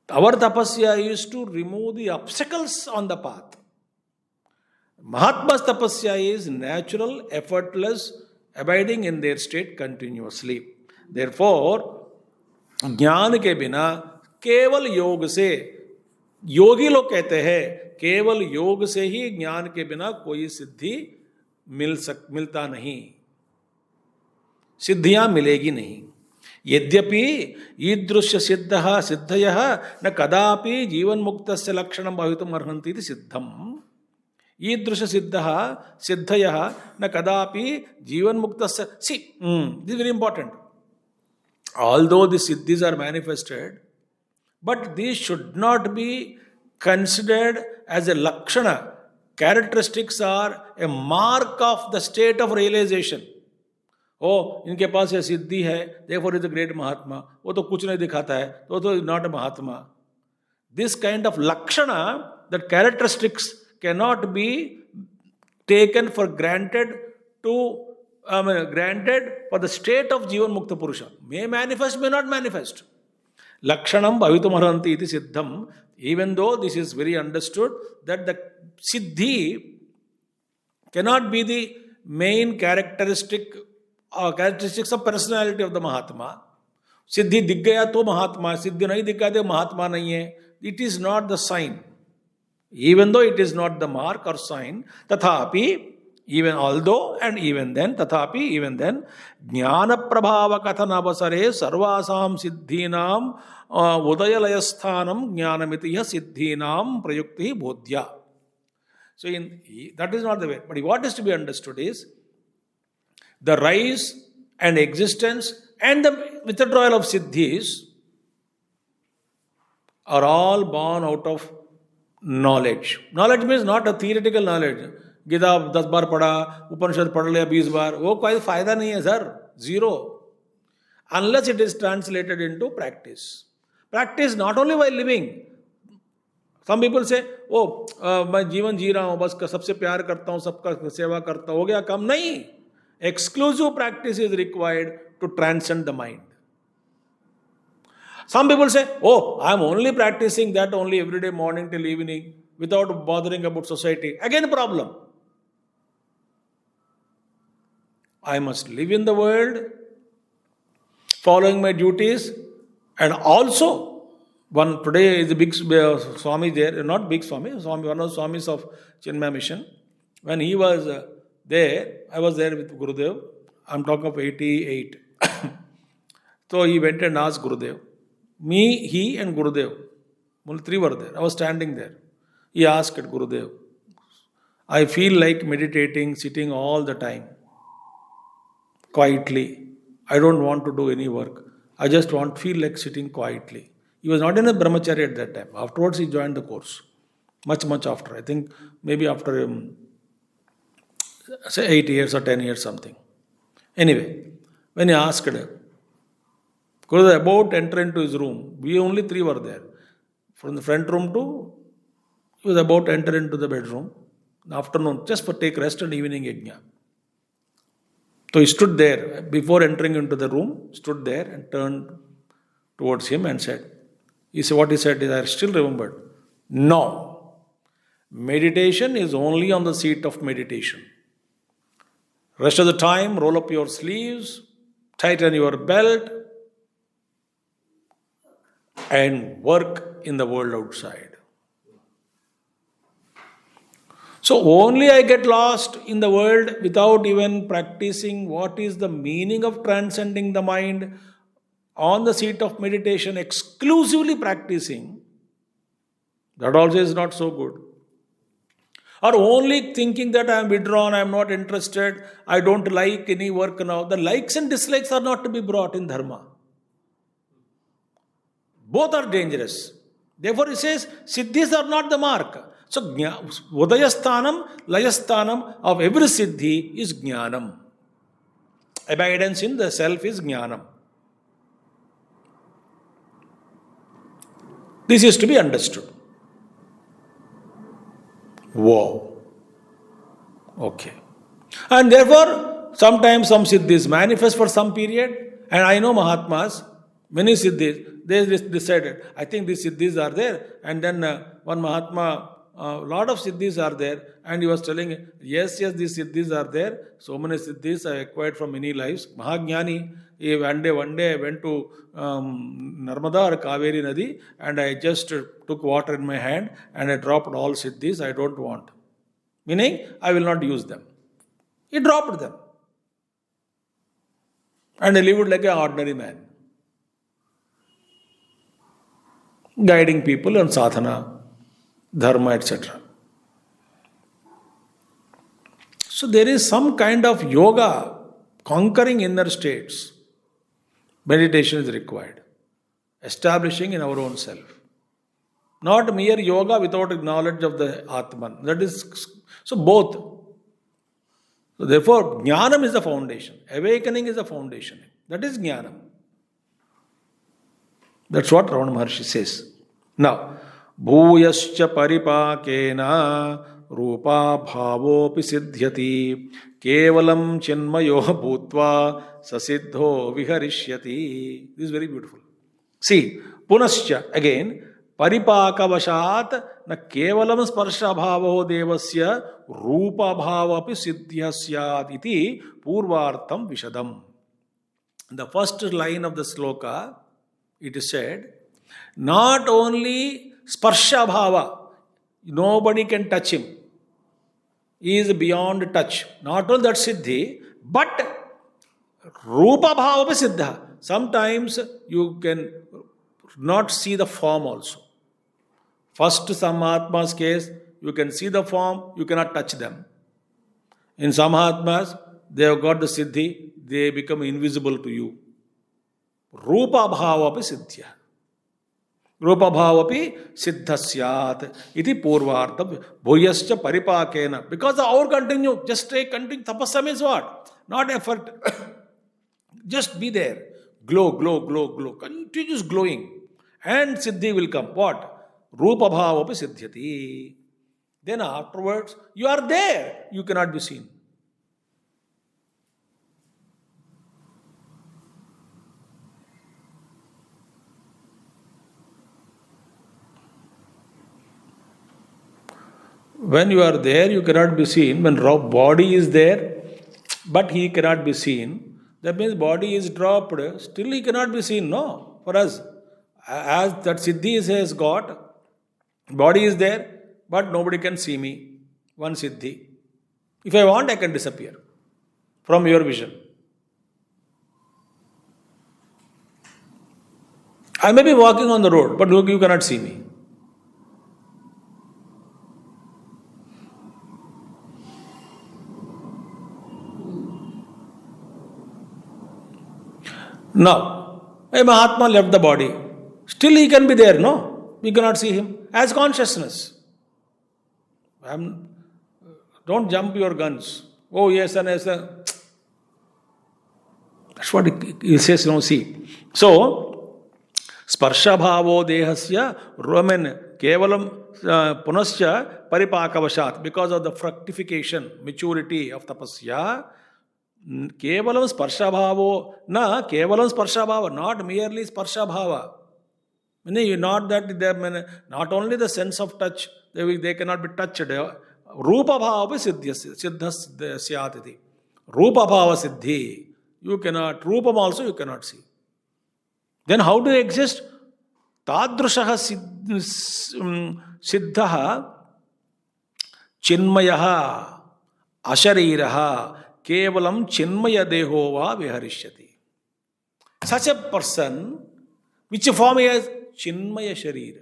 Speaker 1: Our tapasya is to remove the obstacles on the path. Mahatma's tapasya is natural, effortless, abiding in their state continuously. Therefore, ज्ञान के बिना केवल योग से, योगी लोग कहते हैं केवल योग से ही ज्ञान के बिना कोई सिद्धि मिलता नहीं, सिद्धियां मिलेगी नहीं. यद्यपि ईदृश्य सिद्धयः न कदापि जीवन मुक्तस्य लक्षणं भवितुम् अर्हन्ति इति सिद्धम्. ईदृश सिद्धयः न कदापि जीवन मुक्तस्य. See, this is very important. Although the siddhis are manifested, but these should not be considered as a lakshana. Characteristics are a mark of the state of realization. Oh, इनके पास ये सिद्धि है, therefore is a great महात्मा. वो तो कुछ नहीं दिखाता है, तो is not a Mahatma. This kind of lakshana, that characteristics cannot be taken for granted granted for the state of Jivan Mukta Purusha. May manifest, may not manifest. Lakshanam bhavitum arhanti iti siddham. Even though this is very understood that the siddhi cannot be the main characteristics of personality of the Mahatma. Siddhi dikh gaya to Mahatma, siddhi nahi dikha de Mahatma nahi hai. It is not the sign. Even though it is not the mark or sign, tathapi, even although and even then, tathapi, even then, jnana prabhava kathana avasare sarvasam siddhinam udayalayasthanam jnanamitiya siddhinam prayukti bodhya. So that is not the way. But what is to be understood is the rise and existence and the withdrawal of siddhis are all born out of knowledge. Knowledge means not a theoretical knowledge. Gita 10 बार पढ़ा, उपनिषद पढ़ लिया 20 बार, वो कोई फायदा नहीं है sir, zero. Unless it is translated into practice. Practice not only while living. Some people say, oh, मैं जीवन जी रहा हूँ, बस सबसे प्यार करता हूँ, सबका सेवा करता हूँ, हो गया काम. नहीं. Exclusive practice is required to transcend the mind. Some people say, oh, I am only practicing that only every day morning till evening without bothering about society. Again, problem. I must live in the world, following my duties, and also, today is a big Swami there, not big Swami, one of the Swamis of Chinmaya Mission. When he was there, I was there with Gurudev. I'm talking of 88. So he went and asked Gurudev. Me, he and Gurudev. Only 3 were there. I was standing there. He asked Gurudev, I feel like meditating, sitting all the time, quietly. I don't want to do any work. I just feel like sitting quietly. He was not in a brahmacharya at that time. Afterwards, he joined the course. Much after. I think maybe after, say 8 years or 10 years something. Anyway, when he asked Gurudev about enter into his room, we only 3 were there. From the front room to, he was about to enter into the bedroom. Afternoon, just for take rest and evening yajna. So he stood there, before entering into the room, stood there and turned towards him and said, what he said is, I still remembered. No, meditation is only on the seat of meditation. Rest of the time, roll up your sleeves, tighten your belt, and work in the world outside. So only I get lost in the world without even practicing what is the meaning of transcending the mind on the seat of meditation, exclusively practicing. That also is not so good. Or only thinking that I am withdrawn, I am not interested, I don't like any work now. The likes and dislikes are not to be brought in dharma. Both are dangerous. Therefore he says, siddhis are not the mark. So, udayasthanam, layasthanam of every siddhi is jnanam. Abidance in the self is jnanam. This is to be understood. Wow. Okay. And therefore, sometimes some siddhis manifest for some period, and I know Mahatmas, many siddhis, they decided, I think these siddhis are there, and then one Mahatma, a lot of siddhis are there, and he was telling, yes, these siddhis are there, so many siddhis I acquired from many lives. Mahajnani, one day I went to Narmada or Kaveri Nadi, and I just took water in my hand, and I dropped all siddhis I don't want. Meaning, I will not use them. He dropped them. And he lived like an ordinary man, guiding people on sadhana, dharma, etc. So there is some kind of yoga, conquering inner states. Meditation is required. Establishing in our own self. Not mere yoga without knowledge of the Atman. That is, so both. So therefore, jnanam is the foundation. Awakening is the foundation. That is jnanam. That's what Ramana Maharshi says. Now, bhuyascha paripakena rupa bhavopi siddhyati kevalam chinmayo bhutva sasiddho viharishyati. This is very beautiful. See, punascha, again, paripakavashat na kevalam sparsha bhavo devasya rupa bhavapi siddhya syat iti purvartam vishadam. In the first line of the sloka, it is said, not only sparsha bhava, nobody can touch him. He is beyond touch. Not only that siddhi, but rupa bhava siddha. Sometimes you can not see the form also. First, some Mahatmas case, you can see the form, you cannot touch them. In some Mahatmas, they have got the siddhi, they become invisible to you. Rupa bhava siddhya. Rupa bhavapi siddhasyat iti purvartam bhuyascha paripakena. Because the hour continue, just stay continue. Tapasya means what? Not effort. Just be there. Glow, glow, glow, glow. Continuous glowing. And siddhi will come. What? Rupa bhavapi siddhyati. Then afterwards, you are there. You cannot be seen. When you are there, you cannot be seen. When body is there, but he cannot be seen, that means body is dropped, still he cannot be seen, no, for us. As that siddhi has got, body is there, but nobody can see me. One siddhi. If I want, I can disappear from your vision. I may be walking on the road, but you cannot see me. Now, a Mahatma left the body. Still he can be there, no? We cannot see him. As consciousness. Don't jump your guns. Oh, yes, and yes. That's what he says, no, see. So, sparsha bhavo dehasya ramen kevalam punascha paripakavashat. Because of the fructification, maturity of tapasya, kevalam sparsha bhavo, kevalam sparsha bhava, not merely sparsha bhava. Meaning, not that not only the sense of touch, they cannot be touched. Rupa bhava siddha syatiti. Rupa bhava siddhi. You cannot, rupam also you cannot see. Then how do you exist? Tadrushaha siddhaha chinmayaha ashariraha kevalam chinmaya dehova viharishyati. Such a person, which form he has? Chinmaya sharira.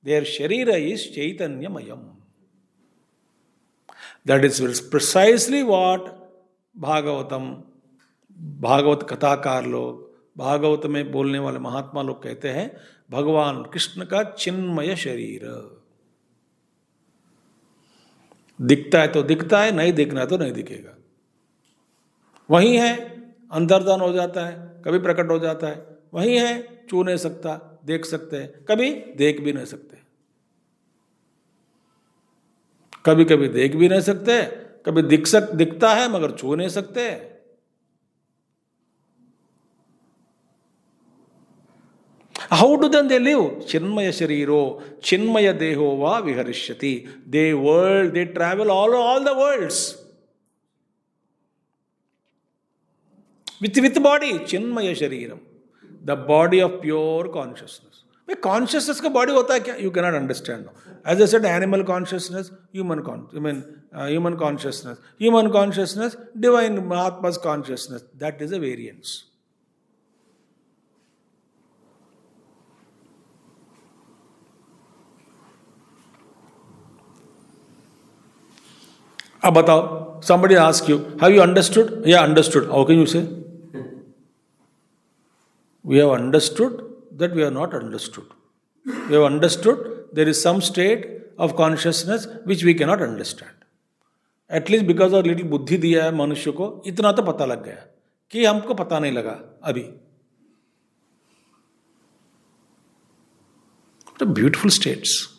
Speaker 1: Their sharira is Chaitanya Mayam. That is precisely what Bhagavat कथाकार लोग, भागवत में बोलने वाले महात्मा लोग कहते हैं, भगवान कृष्ण का चिन्मय शरीर। दिखता है तो दिखता है, नहीं दिखना है तो नहीं दिखेगा। वही है, अंतर्धान हो जाता है, कभी प्रकट हो जाता है, वही है, छू नहीं सकता, देख सकते हैं, कभी देख भी नहीं सकते, कभी कभी देख भी नहीं सकते, कभी दिखता है मगर छू नहीं सकते. How do then they live? Chinmaya Shariro, Chinmaya Deho va Viharishyati. They travel all the worlds. With body, Chinmaya Shariram. The body of pure consciousness. Consciousness का body होता है क्या? You cannot understand. As I said, animal consciousness, human consciousness. Human consciousness, divine Mahatma's consciousness. That is a variance. अब बताओ, somebody asks you, have you understood? Yeah, understood. How can you say? We have understood that we are not understood. We have understood there is some state of consciousness which we cannot understand. At least because of little बुद्धि दिया है मनुष्य को, इतना तो पता लग गया कि हमको पता नहीं लगा अभी. The beautiful states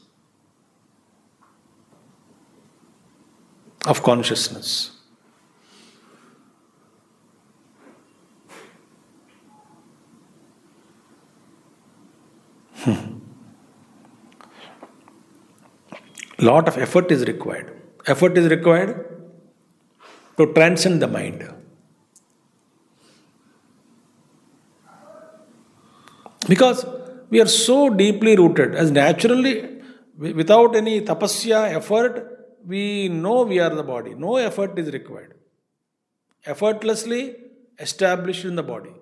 Speaker 1: of consciousness. Lot of effort is required. Effort is required to transcend the mind. Because we are so deeply rooted, as naturally, without any tapasya, effort, we know we are the body. No effort is required. Effortlessly established in the body.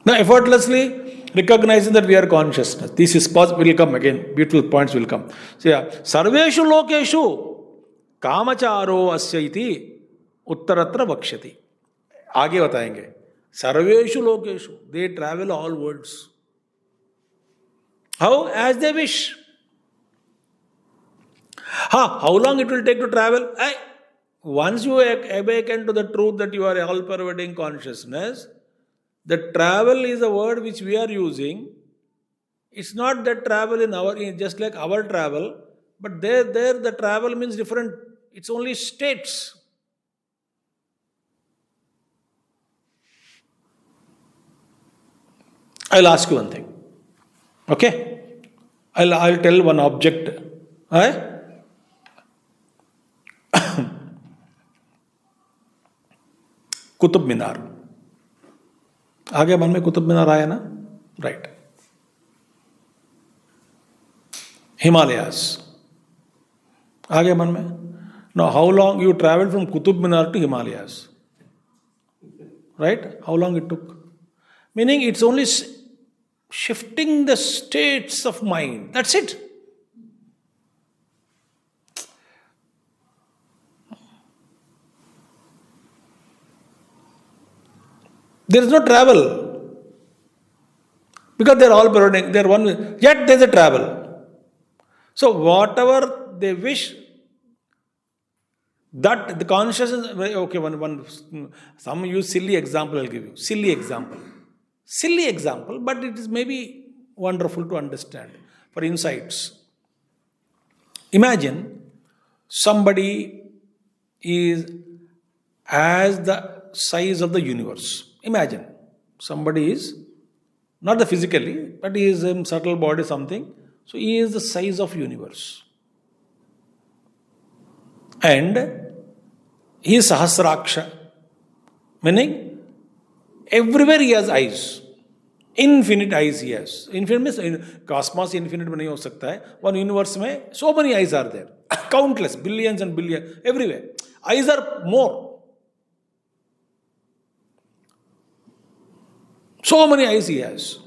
Speaker 1: Now, effortlessly recognizing that we are consciousness. This is possible, will come again. Beautiful points will come. So, yeah. Sarveshu lokeshu कामचारो अस्य इति उत्तरत्र वक्ष्यति. आगे बताएंगे. सर्वेषु लोकेषु, they travel all worlds. How? As they wish. How long it will take to travel? Once you awaken to the truth that you are all-pervading consciousness, the travel is a word which we are using. It's not that travel just like our travel, but there the travel means different. It's only states. I'll ask you one thing. Okay? I'll tell one object. Qutub Minar. आगे मन में कुतुब मीनार आया ना? Right. Himalayas. आगे मन में. Now, how long you traveled from Qutub Minar to Himalayas? Right? How long it took? Meaning it's only shifting the states of mind. That's it. There is no travel. Because they are all pervading. They are one. Yet there is a travel. So whatever they wish, that the consciousness, okay, some use silly example, I'll give you. Silly example, but it is maybe wonderful to understand for insights. Imagine somebody is as the size of the universe. Imagine somebody is not the physically, but he is in subtle body something. So he is the size of universe. And he is Sahasraksha, meaning everywhere he has eyes. Infinite eyes he has. Infinite means cosmos infinite में नहीं हो सकता है. One universe में so many eyes are there. Countless, billions and billions, everywhere. Eyes are more. So many eyes he has.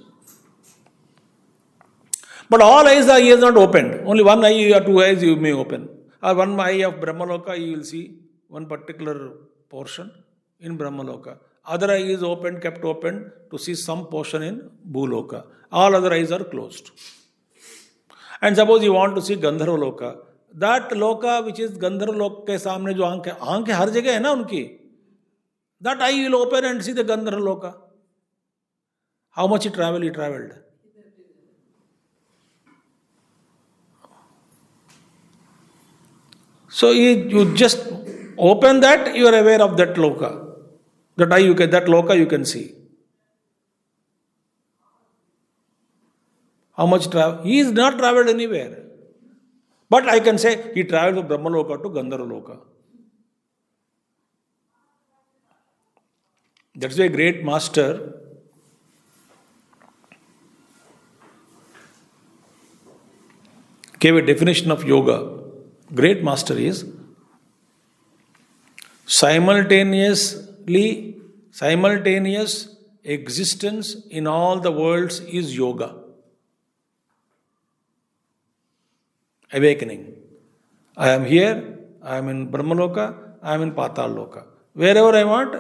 Speaker 1: But all eyes he has not opened. Only one eye or two eyes you may open. Or one eye of Brahmaloka you will see one particular portion in Brahmaloka. Other eye is opened, kept open to see some portion in Bhuloka. All other eyes are closed. And suppose you want to see Gandharvaloka, that लोका which is गंधर्व लोक के सामने जो आंखें हर जगह है ना उनकी, that I will open and see the गंधर्व लोका. How much he travelled. So you just open that, you are aware of that loka. That loka you can see. How much travel? He is not traveled anywhere. But I can say he traveled from Brahmaloka to Gandharva Loka. That's why a great master gave a definition of yoga. Great master is simultaneous existence in all the worlds is yoga. Awakening. I am here, I am in Brahmaloka, I am in Patal Loka. Wherever I want,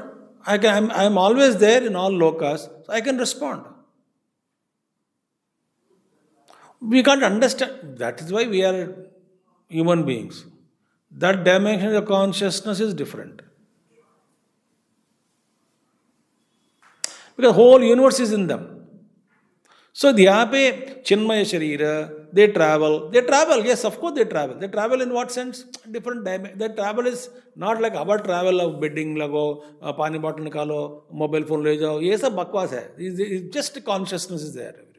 Speaker 1: I am always there in all lokas, so I can respond. We can't understand. That is why we are human beings. That dimension of consciousness is different. Because whole universe is in them. So यहाँ पे चिन्मय शरीर, they travel, yes, of course they travel in what sense? Different dimension. That travel is not like our travel of bedding लगो, पानी bottle निकालो, mobile phone ले जाओ, ये सब बकवास है. It's just consciousness is there everywhere.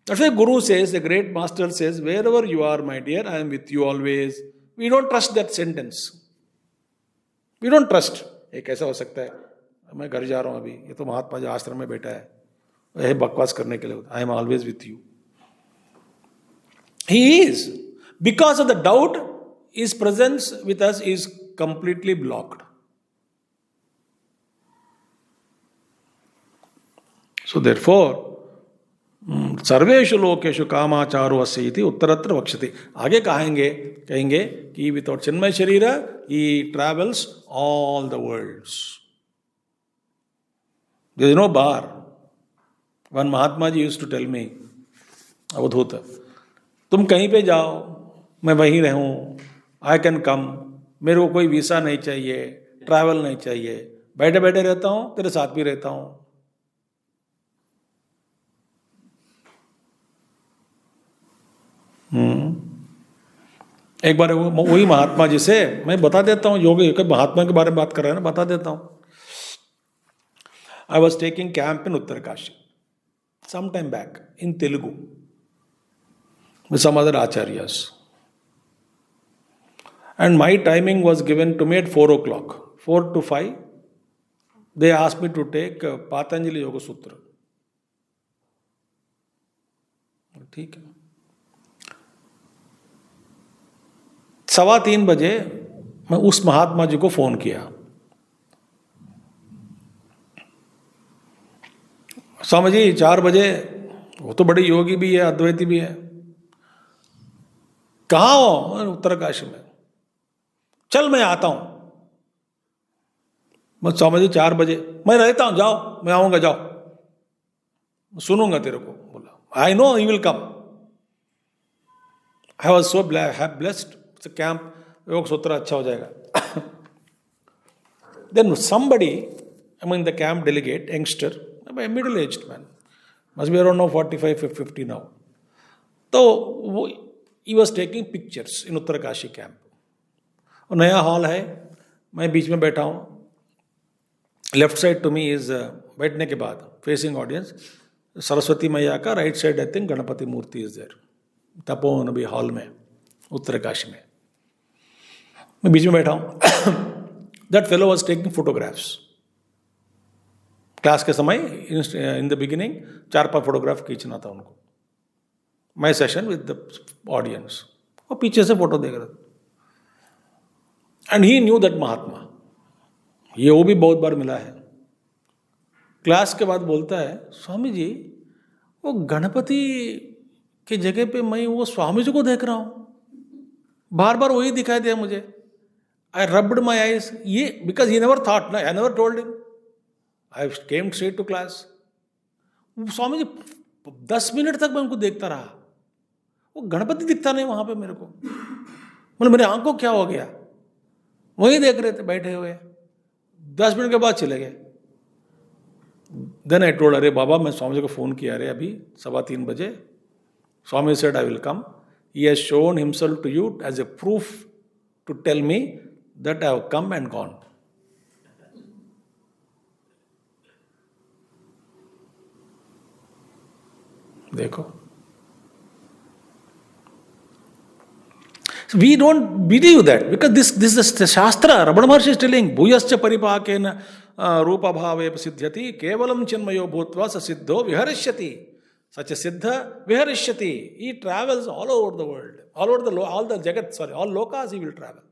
Speaker 1: That's why Guru says, the great master says, wherever you are, my dear, I am with you always. We don't trust that sentence. We don't trust. ये कैसा हो सकता है? मैं घर जा रहा हूँ अभी, ये तो महात्मा जी आश्रम में बैठा है, यह बकवास करने के लिए. I am always with you. He is. Because of the doubt, his presence with us is completely blocked. So therefore, सर्वेषु लोकेषु कामाचारो अस्य इति उत्तरत्र वक्ष्यते. आगे कहेंगे कि विदाउट चिन्मय शरीर he travels all the worlds. There is no bar. One mahatma ji used to tell me, Avdhoot, तुम कहीं पे जाओ मैं वहीं रहूं, आई कैन कम, मेरे को कोई वीसा नहीं चाहिए, ट्रैवल नहीं चाहिए, बैठे बैठे रहता हूं, तेरे साथ भी रहता हूं. एक बार वही महात्मा जी से मैं बता देता हूँ, योग महात्मा के बारे में बात कर रहे हैं ना, बता देता हूँ. I was taking camp in Uttarkashi some time back in Telugu with some other acharyas, and my timing was given to me at 4 o'clock, 4 to 5. They asked me to take Patanjali Yoga Sutra. ठीक है. 3:15 बजे मैं उस महात्मा जी को phone किया. स्वामी जी 4 बजे, वो तो बड़े योगी भी है, अद्वैती भी है, कहाँ हो? उत्तरकाशी में. चल मैं आता हूं. मैं स्वामी जी 4 बजे मैं रहता हूं, जाओ, मैं आऊंगा, जाओ, सुनूंगा तेरे को. बोला I know you will come. I was so blessed. Camp Yoga Sutra अच्छा हो जाएगा. Then somebody among the camp delegate, youngster, a middle-aged man, must be around now 45-50 now. तो वो he was taking pictures in Uttarkashi camp. और नया hall है, मैं बीच में बैठा हूँ. Left side to me is, बैठने के बाद फेसिंग ऑडियंस, सरस्वती मैया का, right side I think Ganpati murti is there, Tapovan अभी हॉल में उत्तरकाशी में. मैं बीच में बैठा हूँ. That fellow was taking photographs. Class के समय इन द बिगिनिंग 4-5 फोटोग्राफ खींचना था उनको. My session with the audience, और पीछे से फोटो देख रहे थे. एंड ही न्यू दैट महात्मा. ये वो भी बहुत बार मिला है. क्लास के बाद बोलता है, स्वामी जी वो गणपति की जगह पे मैं वो स्वामी जी को देख रहा हूँ, बार बार वही दिखाई दिया मुझे. I rubbed my eyes. ये बिकॉज ही नेवर थॉट ना, I never told him. I came straight to class. Swami ji 10 minute तक मैं उनको देखता रहा. वो गणपति दिखता नहीं वहां पे मेरे को। मतलब मेरे आंख को क्या हो गया, वही देख रहे थे बैठे हुए, 10 मिनट के बाद चले गए। देन आई टोल्ड, अरे बाबा मैं स्वामी जी को फोन किया, अरे अभी 3:15 बजे। Swami said I will come, he has shown himself to you as a proof to tell me that I have come and gone. देखो, we don't believe that because this is the shastra. Ramana Maharshi is telling bhuyascha paripakena rupa bhave siddhyati kevalam chinmayo bhutva sasiddho viharishyati. Such a siddha viharishyati. He travels all over the world, all the jagat, all lokas he will travel.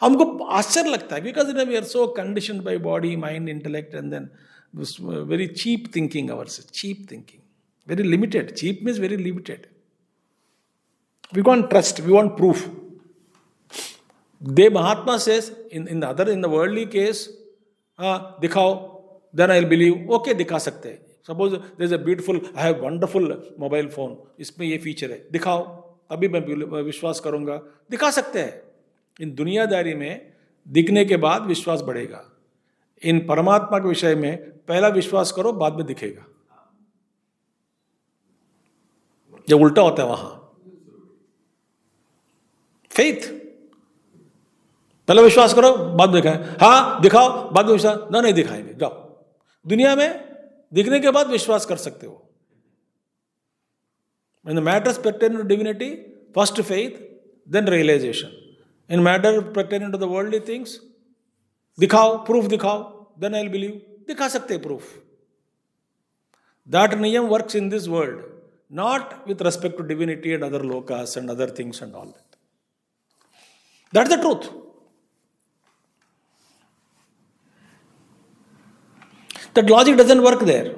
Speaker 1: हमको आश्चर्य लगता है because we are so conditioned by body, mind, intellect, and then this very cheap thinking, cheap thinking, very limited. Cheap means very limited. We want trust, we want proof. The Mahatma says in the worldly case, दिखाओ, then I'll believe. Okay, दिखा सकते हैं. Suppose there's a beautiful, I have wonderful mobile phone, इसमें ये feature है, दिखाओ, तभी मैं विश्वास करूंगा. दिखा सकते हैं. इन दुनियादारी में दिखने के बाद विश्वास बढ़ेगा. इन परमात्मा के विषय में पहला विश्वास करो, बाद में दिखेगा. जब उल्टा होता है वहां, फेथ, पहले विश्वास करो बाद में दिखाएं. हाँ दिखाओ, बाद में विश्वास ना, नहीं दिखाएंगे. जाओ, दुनिया में दिखने के बाद विश्वास कर सकते हो. In the matters pertaining to divinity, first faith, then realization. In matter pertaining to the worldly things, दिखाओ, proof दिखाओ, then I'll believe. दिखा सकते हैं proof. That niyam works in this world, not with respect to divinity and other lokas and other things and all that. That's the truth. That logic doesn't work there.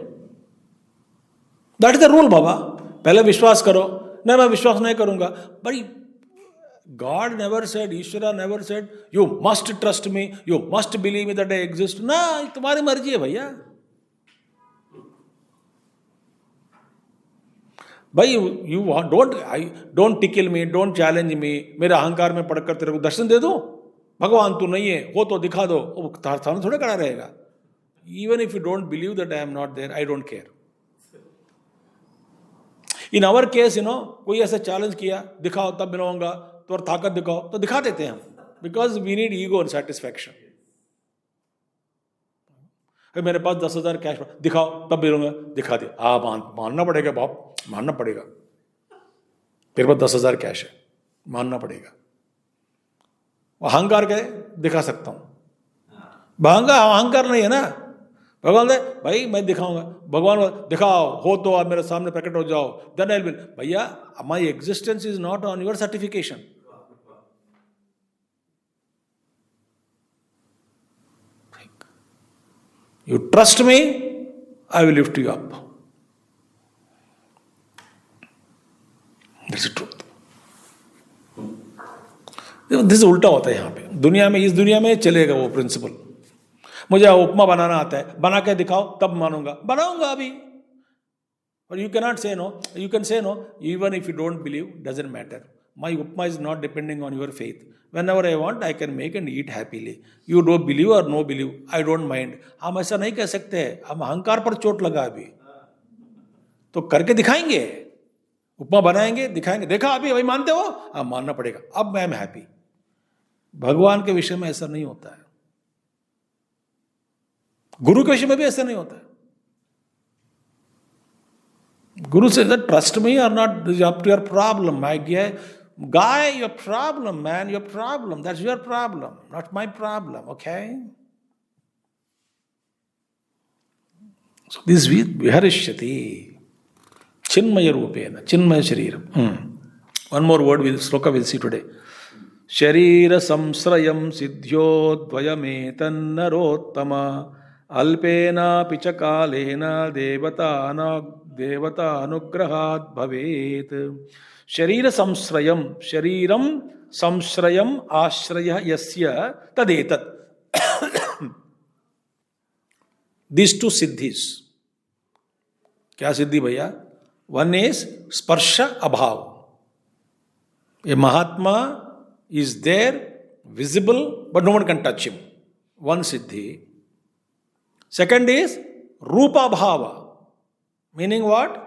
Speaker 1: That is the rule, Baba. पहले विश्वास करो. नहीं, मैं विश्वास नहीं करूंगा. But God never said, Ishvara never said, you must trust me, you must believe me that I exist. ना, तुम्हारी मर्जी है भैया. भाई don't tickle me, don't challenge me. मेरे अहंकार में पड़कर तेरे को दर्शन दे दो. भगवान तू नहीं है, हो तो दिखा दो. वो सामने थोड़े खड़ा रहेगा. Even if you don't believe that I am not there, I don't care. In our case, कोई ऐसा चैलेंज किया, दिखाओ तब मिलूंगा, तो ताकत दिखाओ, तो दिखा देते हैं हम. Because we need ego and satisfaction. मेरे पास 10,000 कैश, दिखाओ तब मिलूंगा, दिखा दे. मानना पड़ेगा बाप, मानना पड़ेगा. मेरे पास 10,000 कैश है, मानना पड़ेगा. अहंकार के दिखा सकता हूं. अहंकार नहीं है ना. भगवान दे भाई मैं दिखाऊंगा. भगवान दिखाओ, हो तो आप मेरे सामने प्रकट हो जाओ, देन आई विल. भैया my existence is not on your certification. You trust me, I will lift you up. That's the truth. This उल्टा होता है यहाँ पे. दुनिया में, इस दुनिया में चलेगा वो प्रिंसिपल. मुझे उपमा बनाना आता है, बना के दिखाओ तब मानूंगा. बनाऊंगा अभी. But you cannot say no. You can say no even if you don't believe. Doesn't matter. My upma is not depending on your faith. Whenever I want, I can make and eat happily. You don't believe or no believe, I don't mind. हम ऐसा नहीं कह सकते हैं. हम अहंकार पर चोट लगा अभी, तो करके दिखाएंगे. उपमा बनाएंगे, दिखाएंगे. देखा अभी भाई मानते हो, अब मानना पड़ेगा. अब मैं हैप्पी. भगवान के विषय में ऐसा नहीं होता है. गुरु के विषय में भी ऐसा नहीं होता है. Guru says that trust me or not is up to your problem. My guy, your problem, man, your problem. That's your problem, not my problem. Okay? So this viharishyati. Chinmaya rupena. Chinmaya shariram. One more word, sloka we'll see today. Sharira samsrayam siddhyo dvayametan narottama alpena pichakalena devata anugrahat bhavet. Sharira samsrayam. Shariram samsrayam ashraya yasya tadetat. These two siddhis. क्या सिद्धि भैया? One is sparsha abhav. A Mahatma is there, visible, but no one can touch him. One siddhi. Second is rupa bhava. Meaning what?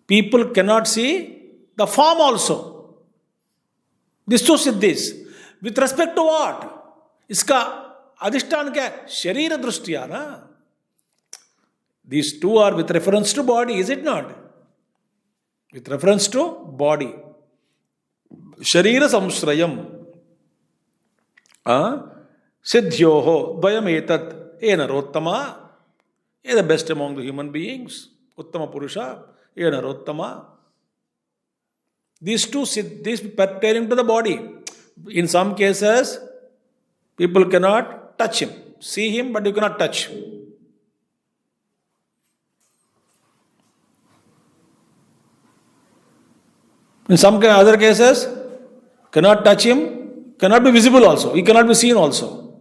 Speaker 1: People cannot see the form also. These two siddhis. With respect to what? Iska adhishtan kya hai? Sharira drishtiya na. These two are with reference to body, is it not? With reference to body. Sharira samshrayam. Siddhyoho dvayam etat ena rottama. He the best among the human beings. Uttama Purusha. Ena rottama. These two siddhis pertaining to the body. In some cases, people cannot touch him. See him, but you cannot touch him. In some other cases, cannot touch him, cannot be visible also. He cannot be seen also.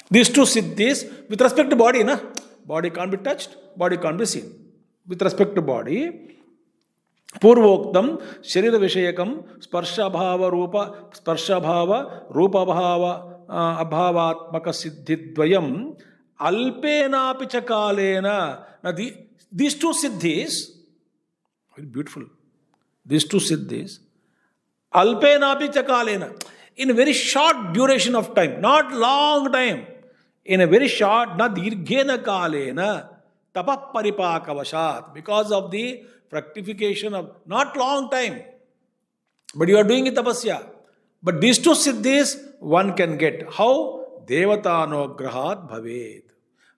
Speaker 1: These two siddhis, with respect to body, na? Body can't be touched, body can't be seen. With respect to body, Purvoktam, Sharira Vishayakam, Sparsha Bhava Rupa Bhava Abhavatmaka Siddhidvayam, Alpena Pichakalena. Now, these two siddhis, very beautiful. These two siddhis, Alpena Pichakalena, in a very short duration of time, not long time, in a very short, na dirghena kalena, tapah paripakavashat, because of the fructification of not long time, but you are doing it tapasya. But these two siddhis one can get. How? Devatanograhat bhaved.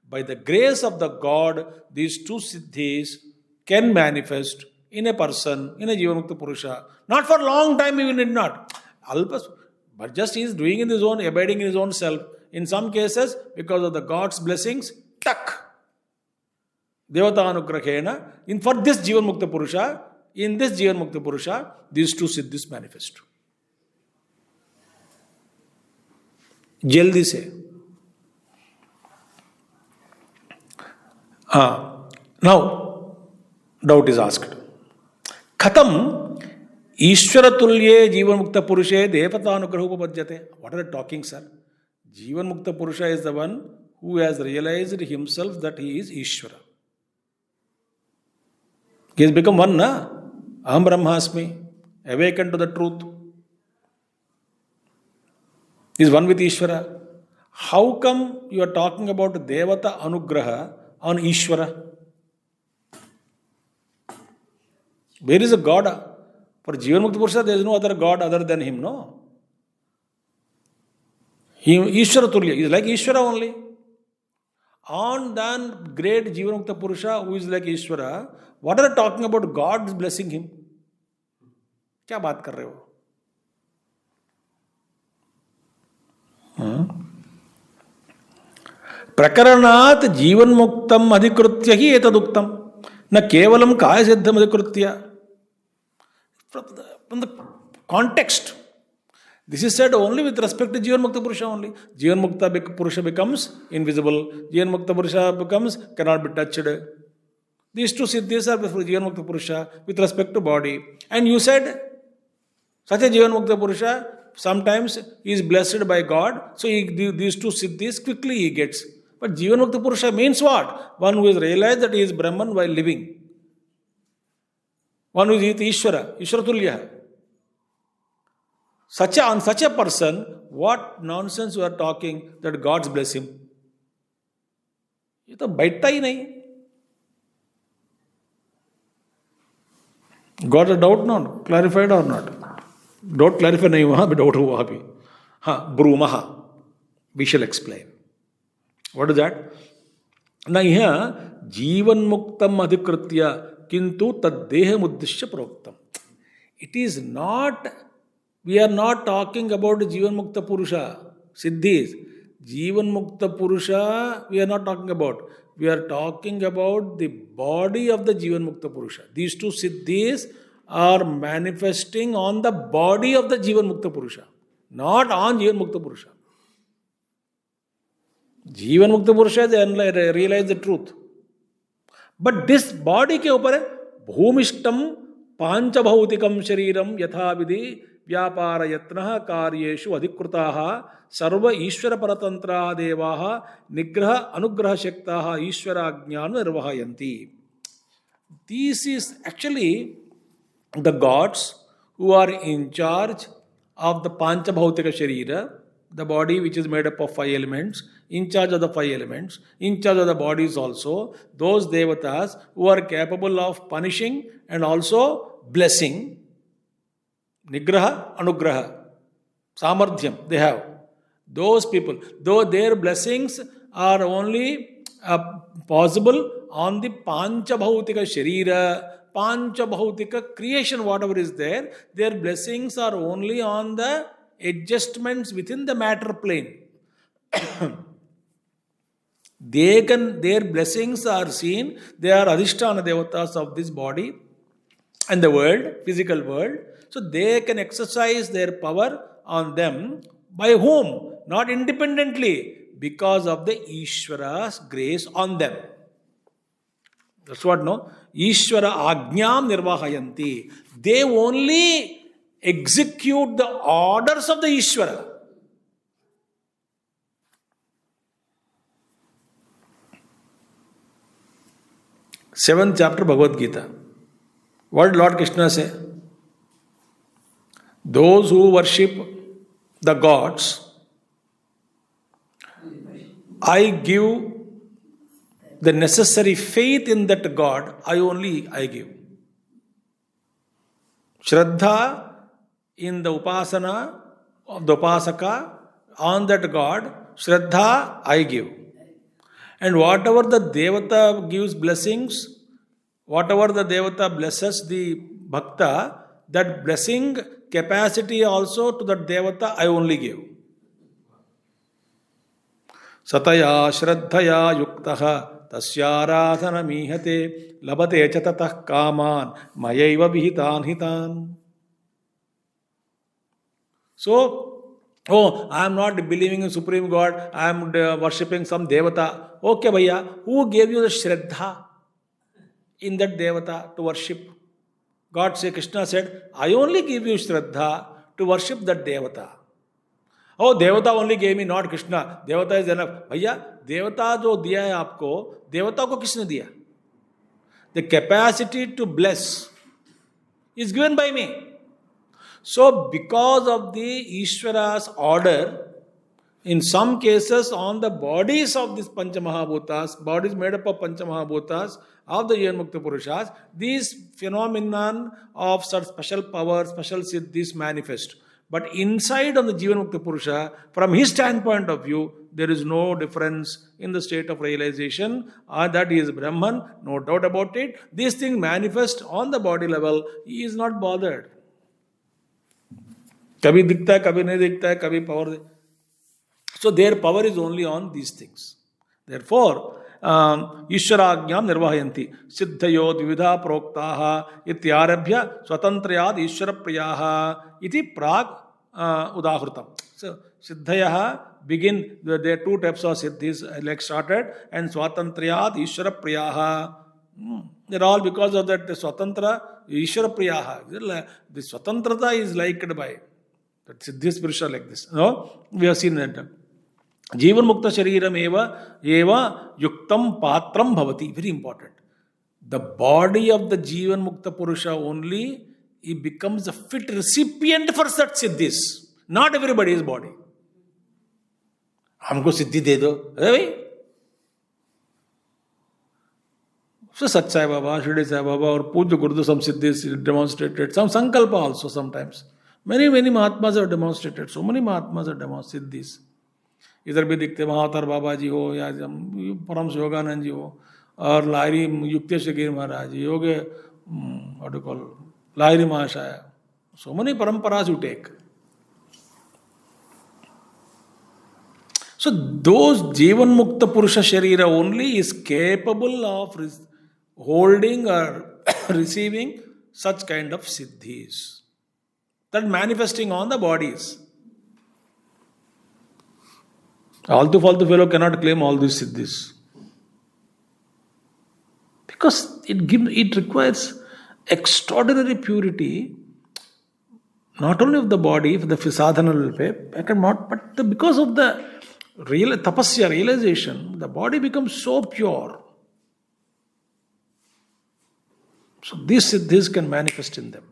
Speaker 1: By the grace of the God, these two siddhis can manifest in a person, in a Jivanmukta Purusha. Not for long time, he need not. Alpas, but just he is doing in his own, abiding in his own self. In some cases, because of the God's blessings, tak. Devatanugrahena. In for this Jivanmukta Purusha, in this Jivanmukta Purusha, these two siddhis manifest. Jaldi se. Now, doubt is asked. Khatam Ishwaratulye Jivanmukta Purushe Devatanugraha Upapajyate. What are they talking, sir? Jivanmukta Purusha is the one who has realized himself that he is Ishvara. He has become one, na? Aham Brahmasmi. Awakened to the truth. He is one with Ishvara. How come you are talking about Devata Anugraha on Ishvara? Where is a God? For Jivanmukta Purusha, there is no other God other than him, no? Ishvara Tulya, he is like Ishvara only. On that great Jivanmukta Purusha who is like Ishvara, what are they talking about God blessing him? क्या बात कर रहे हो? प्रकरणात् जीवन्मुक्तम् अधिकृत्य ही एतदुक्तम् न केवलं कायसिद्धम् अधिकृत्य. From the context, this is said only with respect to Jivanmukta Purusha only. Jivanmukta Purusha becomes invisible. Jivanmukta Purusha becomes cannot be touched. These two siddhis are for Jivanmukta Purusha with respect to body. And you said, such a Jivanmukta Purusha sometimes is blessed by God. So these two siddhis quickly he gets. But Jivanmukta Purusha means what? One who has realized that he is Brahman while living. One who is Ishvara, Ishvara Tulya. On such a person, what nonsense you are talking that God's bless him? ये तो बैठता ही नहीं. Got a doubt not? Clarified or not? Doubt clarify नहीं हुआ, but doubt हुआ अभी. हाँ, Brumaha. We shall explain. What is that? ना यहाँ जीवन मुक्तम अधिकृत्य किंतु तद्देह मुद्दिश्य प्रोक्तम. It is not. We are not talking about Jivan Mukta Purusha, Siddhis. Jivan Mukta Purusha, we are not talking about. We are talking about the body of the Jivan Mukta Purusha. These two Siddhis are manifesting on the body of the Jivan Mukta Purusha, not on Jivan Mukta Purusha. Jivan Mukta Purusha, they realize the truth. But this body के ऊपर है भूमिष्ठम पांचभौतिकम शरीरम यथा विधि व्यापार यत्न कार्येषु अधिकृताः सर्व ईश्वर परतंत्रा देवाः निग्रह अनुग्रह शक्ताः ईश्वराज्ञान निर्वहयन्ति. This is actually the gods who are in charge of the panchabhautika sharira, the body which is made up of 5 elements, in charge of the 5 elements, in charge of the bodies also, those devatas who are capable of punishing and also blessing, nigraha, anugraha, samardhyam, they have. Those people, though their blessings are only possible on the panchabhautika sharira, panchabhautika creation, whatever is there, their blessings are only on the adjustments within the matter plane. Their blessings are seen, they are adhisthana devatas of this body and the world, physical world. So they can exercise their power on them. By whom? Not independently, because of the Ishvara's grace on them. That's what, no? Ishvara Ajñam Nirvahayanti. They only execute the orders of the Ishvara. Seventh chapter Bhagavad Gita. What did Lord Krishna say? Those who worship the gods, I give the necessary faith in that God, I give. Shraddha in the upasana of the upasaka on that God, Shraddha I give. And whatever the Devata gives blessings, whatever the Devata blesses the Bhakta, that blessing capacity also to that Devata I only give. Sataya Shraddhaya Yuktaha Tasyārādhana mīhate labate cha tatah kāmān mayaiva vihitān hitān. So, I am not believing in Supreme God, I am worshipping some Devata. Okay, bhaiya, who gave you the Shraddha in that Devata to worship? God said, Krishna said, I only give you Shraddha to worship that Devata. Oh, Devata only gave me, not Krishna. Devata is enough. Bhaiya, Devata जो दिया है आपको, Devata को किसने दिया? The capacity to bless is given by me. So, because of the Ishvara's order, in some cases on the bodies of these Panchamahabhutas, bodies made up of Panchamahabhutas, of the Jivanmukta Purushas, these phenomenon of such special power, special siddhis manifest. But inside of the Jivanmukta Purusha, from his standpoint of view, there is no difference in the state of realization, that he is Brahman, no doubt about it. These things manifest on the body level, he is not bothered. कभी दिखता है, कभी नहीं दिखता है, कभी power. So their power is only on these things. Therefore, ईश्वराज्ञां निर्वहयन्ति सिद्धयो द्विविधा प्रोक्ताः इत्यारभ्य स्वतन्त्रयाद् ईश्वरप्रियाः इति प्राग् उदाहृतम्. So siddhayah begin, there are 2 types of siddhis like started, and swatantriyad ishwarapriyaha. They're all because of that swatantra ishwarapriyaha. The swatantrata is liked by that siddhi spiritual like this. No, we have seen that. Jivan mukta shariram eva yuktam patram bhavati. Very important. The body of the Jivan mukta purusha only, he becomes a fit recipient for such siddhis. Not everybody's body. हमको सिद्धि दे दो, अरे भाई. So Sat Sai Baba, Shirdi Sai Baba, or Puja Gurudev, some siddhis demonstrated, some sankalpa also sometimes. Many Mahatmas have demonstrated, so many Mahatmas have demonstrated siddhis. इधर भी दिखते महावतार बाबा जी हो या परम योगानंद जी हो और लाहिरी युक्तेश्वर गिरी महाराज योग what do you call Lahiri महाशय. So many paramparas you take. So those Jivan Mukta Purusha Sharira only is capable of holding or receiving such kind of siddhis, that manifesting on the bodies. Altu faltu fellow cannot claim all these siddhis. Because it requires extraordinary purity, not only of the body, if the sadhana will pay, but because of the real tapasya realization, the body becomes so pure. So this can manifest in them.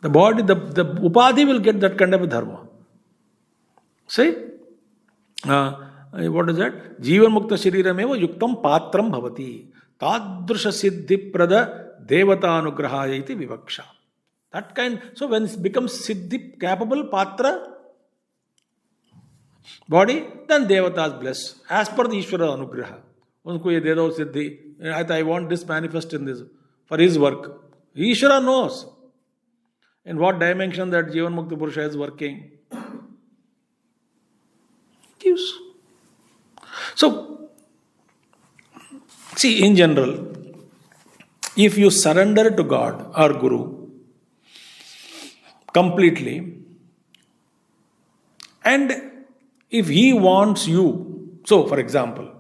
Speaker 1: The body, the upadhi will get that kind of a dharma. Say, what is that? Jivan mukta sharirameva yuktam patram bhavati. Tadrusha siddhi prada devata anugrahaya iti vivaksha. That kind, so when it becomes siddhi capable patra body, then devatas bless as per the Ishvara anugraha. Unko ye de do siddhi, I want this manifest in this for his work. Ishvara knows in what dimension that Jivan Mukta Purusha is working. Gives. So, see, in general, if you surrender to God or Guru completely, and if he wants you, so for example,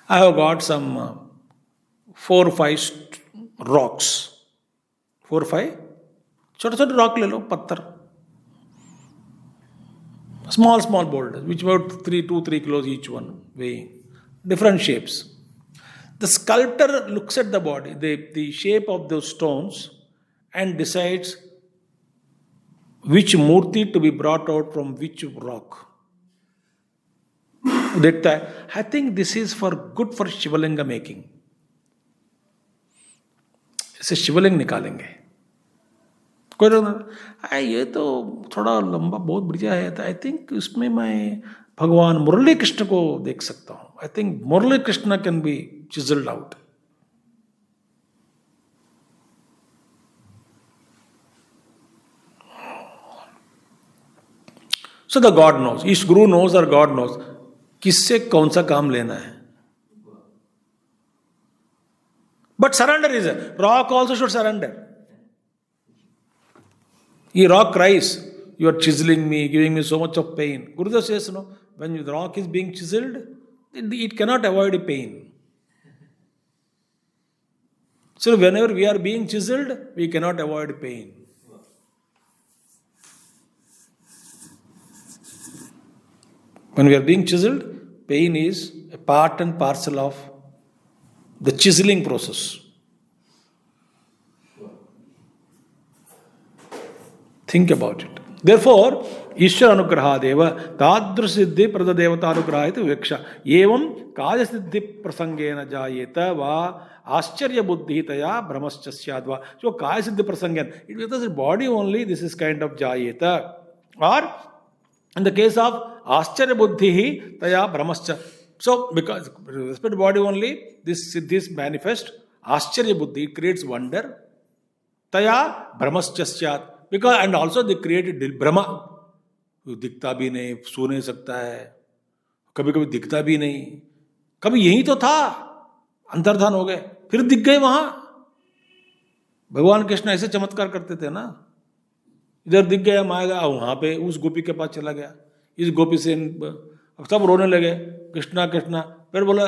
Speaker 1: I have got some 4 or 5 rocks. 4 or 5? छोटे rock ले लो, पत्थर. Small boulders, which about 2-3 kilos each one, weighing. Different shapes. The sculptor looks at the body, the shape of those stones, and decides which murti to be brought out from which rock. I think this is good for Shivling making. इसे शिवलिंग निकालेंगे. कोई ये तो थोड़ा लंबा बहुत बढ़िया है, तो आई थिंक इसमें मैं भगवान मुरली कृष्ण को देख सकता हूँ. I think Murali Krishna can be chiselled out. So the God knows, Ish Guru knows और गॉड नोज किससे कौन सा काम लेना है. But surrender is rock also should surrender. He rock cries, you are chiseling me, giving me so much of pain. Gurudev says, when the rock is being chiseled, it cannot avoid pain. So whenever we are being chiseled, we cannot avoid pain. When we are being chiseled, pain is a part and parcel of the chiseling process. Think about it. Therefore, Ishvara anugrahadeva tadrusiddhi prada devata anugrahayati vivaksha. Evam kaya siddhi prasangena jayeta va ascharya buddhitaya brahmascha syadva. So kaya siddhi prasangena, it was the body only, this is kind of jayeta. Or in the case of ascharya buddhi taya brahmascha. So because with respect to body only, this manifest ascharya buddhi, it creates wonder. Taya brahmascha syad. Because and also they created Brahma. दिखता भी नहीं, सो नहीं सकता है, कभी कभी दिखता भी नहीं, कभी यही तो था, अंतर्धान हो गए, फिर दिख गए वहां. भगवान कृष्ण ऐसे चमत्कार करते थे ना, इधर दिख गया माएगा, वहां पे उस गोपी के पास चला गया, इस गोपी से सब रोने लगे, कृष्णा कृष्णा. फिर बोला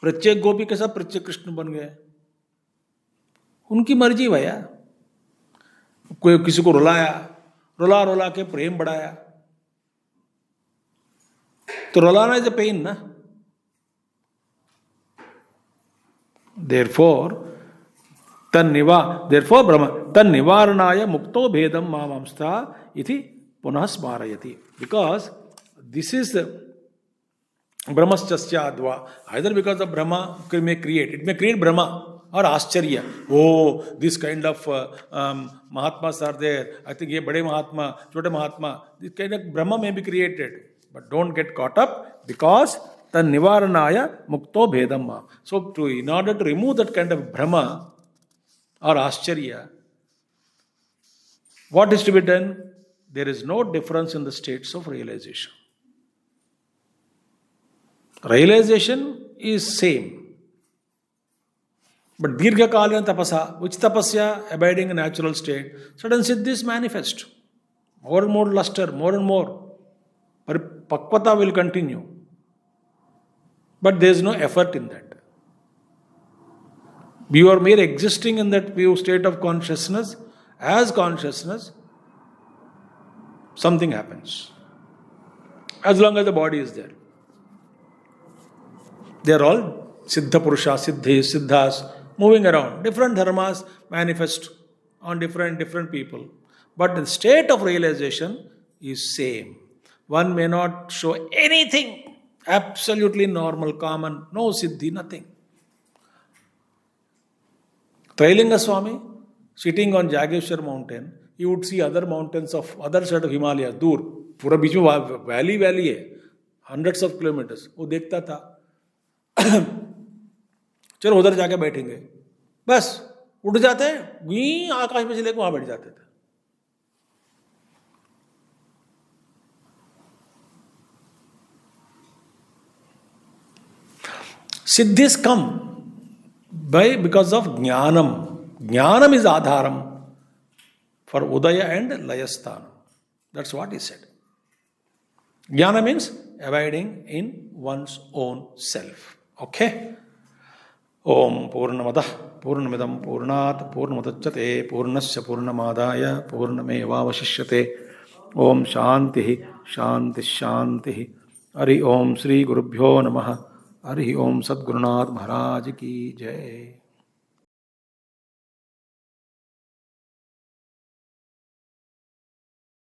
Speaker 1: प्रत्येक गोपी के साथ प्रत्येक कृष्ण बन गए. उनकी मर्जी भैया. कोई किसी को रुला के प्रेम बढ़ाया, तो रुलाना इज अ पेन ना. therefore brahma tannivaranaaya mukto bhedam mamamstha iti punah smarayati. Because this is brahmaschasya, either because of Brahma may create Brahma or Ascharya. Oh, this kind of Mahatmas are there. I think ye bade Mahatma, chote Mahatma. This kind of Brahma may be created. But don't get caught up, because tan nivaranaya mukto bhedamma. So in order to remove that kind of Brahma or Ascharya, what is to be done? There is no difference in the states of realization. Realization is same. But Dirgha Kalina Tapasa, which tapasya? Abiding in natural state. Sudden siddhis manifest. More and more luster, more and more. Pakvata will continue. But there is no effort in that. You are mere existing in that pure state of consciousness. As consciousness, something happens. As long as the body is there. They are all Siddha Purusha, Siddhis, Siddhas, moving around. Different dharmas manifest on different people. But the state of realization is same. One may not show anything. Absolutely normal, common, no Siddhi, nothing. Trailinga Swami, sitting on Jageshwar mountain, you would see other mountains of other side of Himalayas, दूर पूरा बीच में valley है, hundreds of kilometers. वो देखता था, चलो उधर जाके बैठेंगे, बस उठ जाते हैं, वहीं आकाश में से लेकर वहां बैठ जाते थे. Siddhis come because of jnanam. Jnanam is adharam for udaya and layasthanam. That's what he said. Jnana means abiding in one's own self. Okay? Om Purnamadah Purnamidam Purnat Purnamudachyate Purnasya Purnamadaya Purnamevavashishyate. Om Shanti Shanti Shanti. Hari Om Sri Gurubhyo Namaha. Hari Om Sadgurunath Maharaj Ki Jai.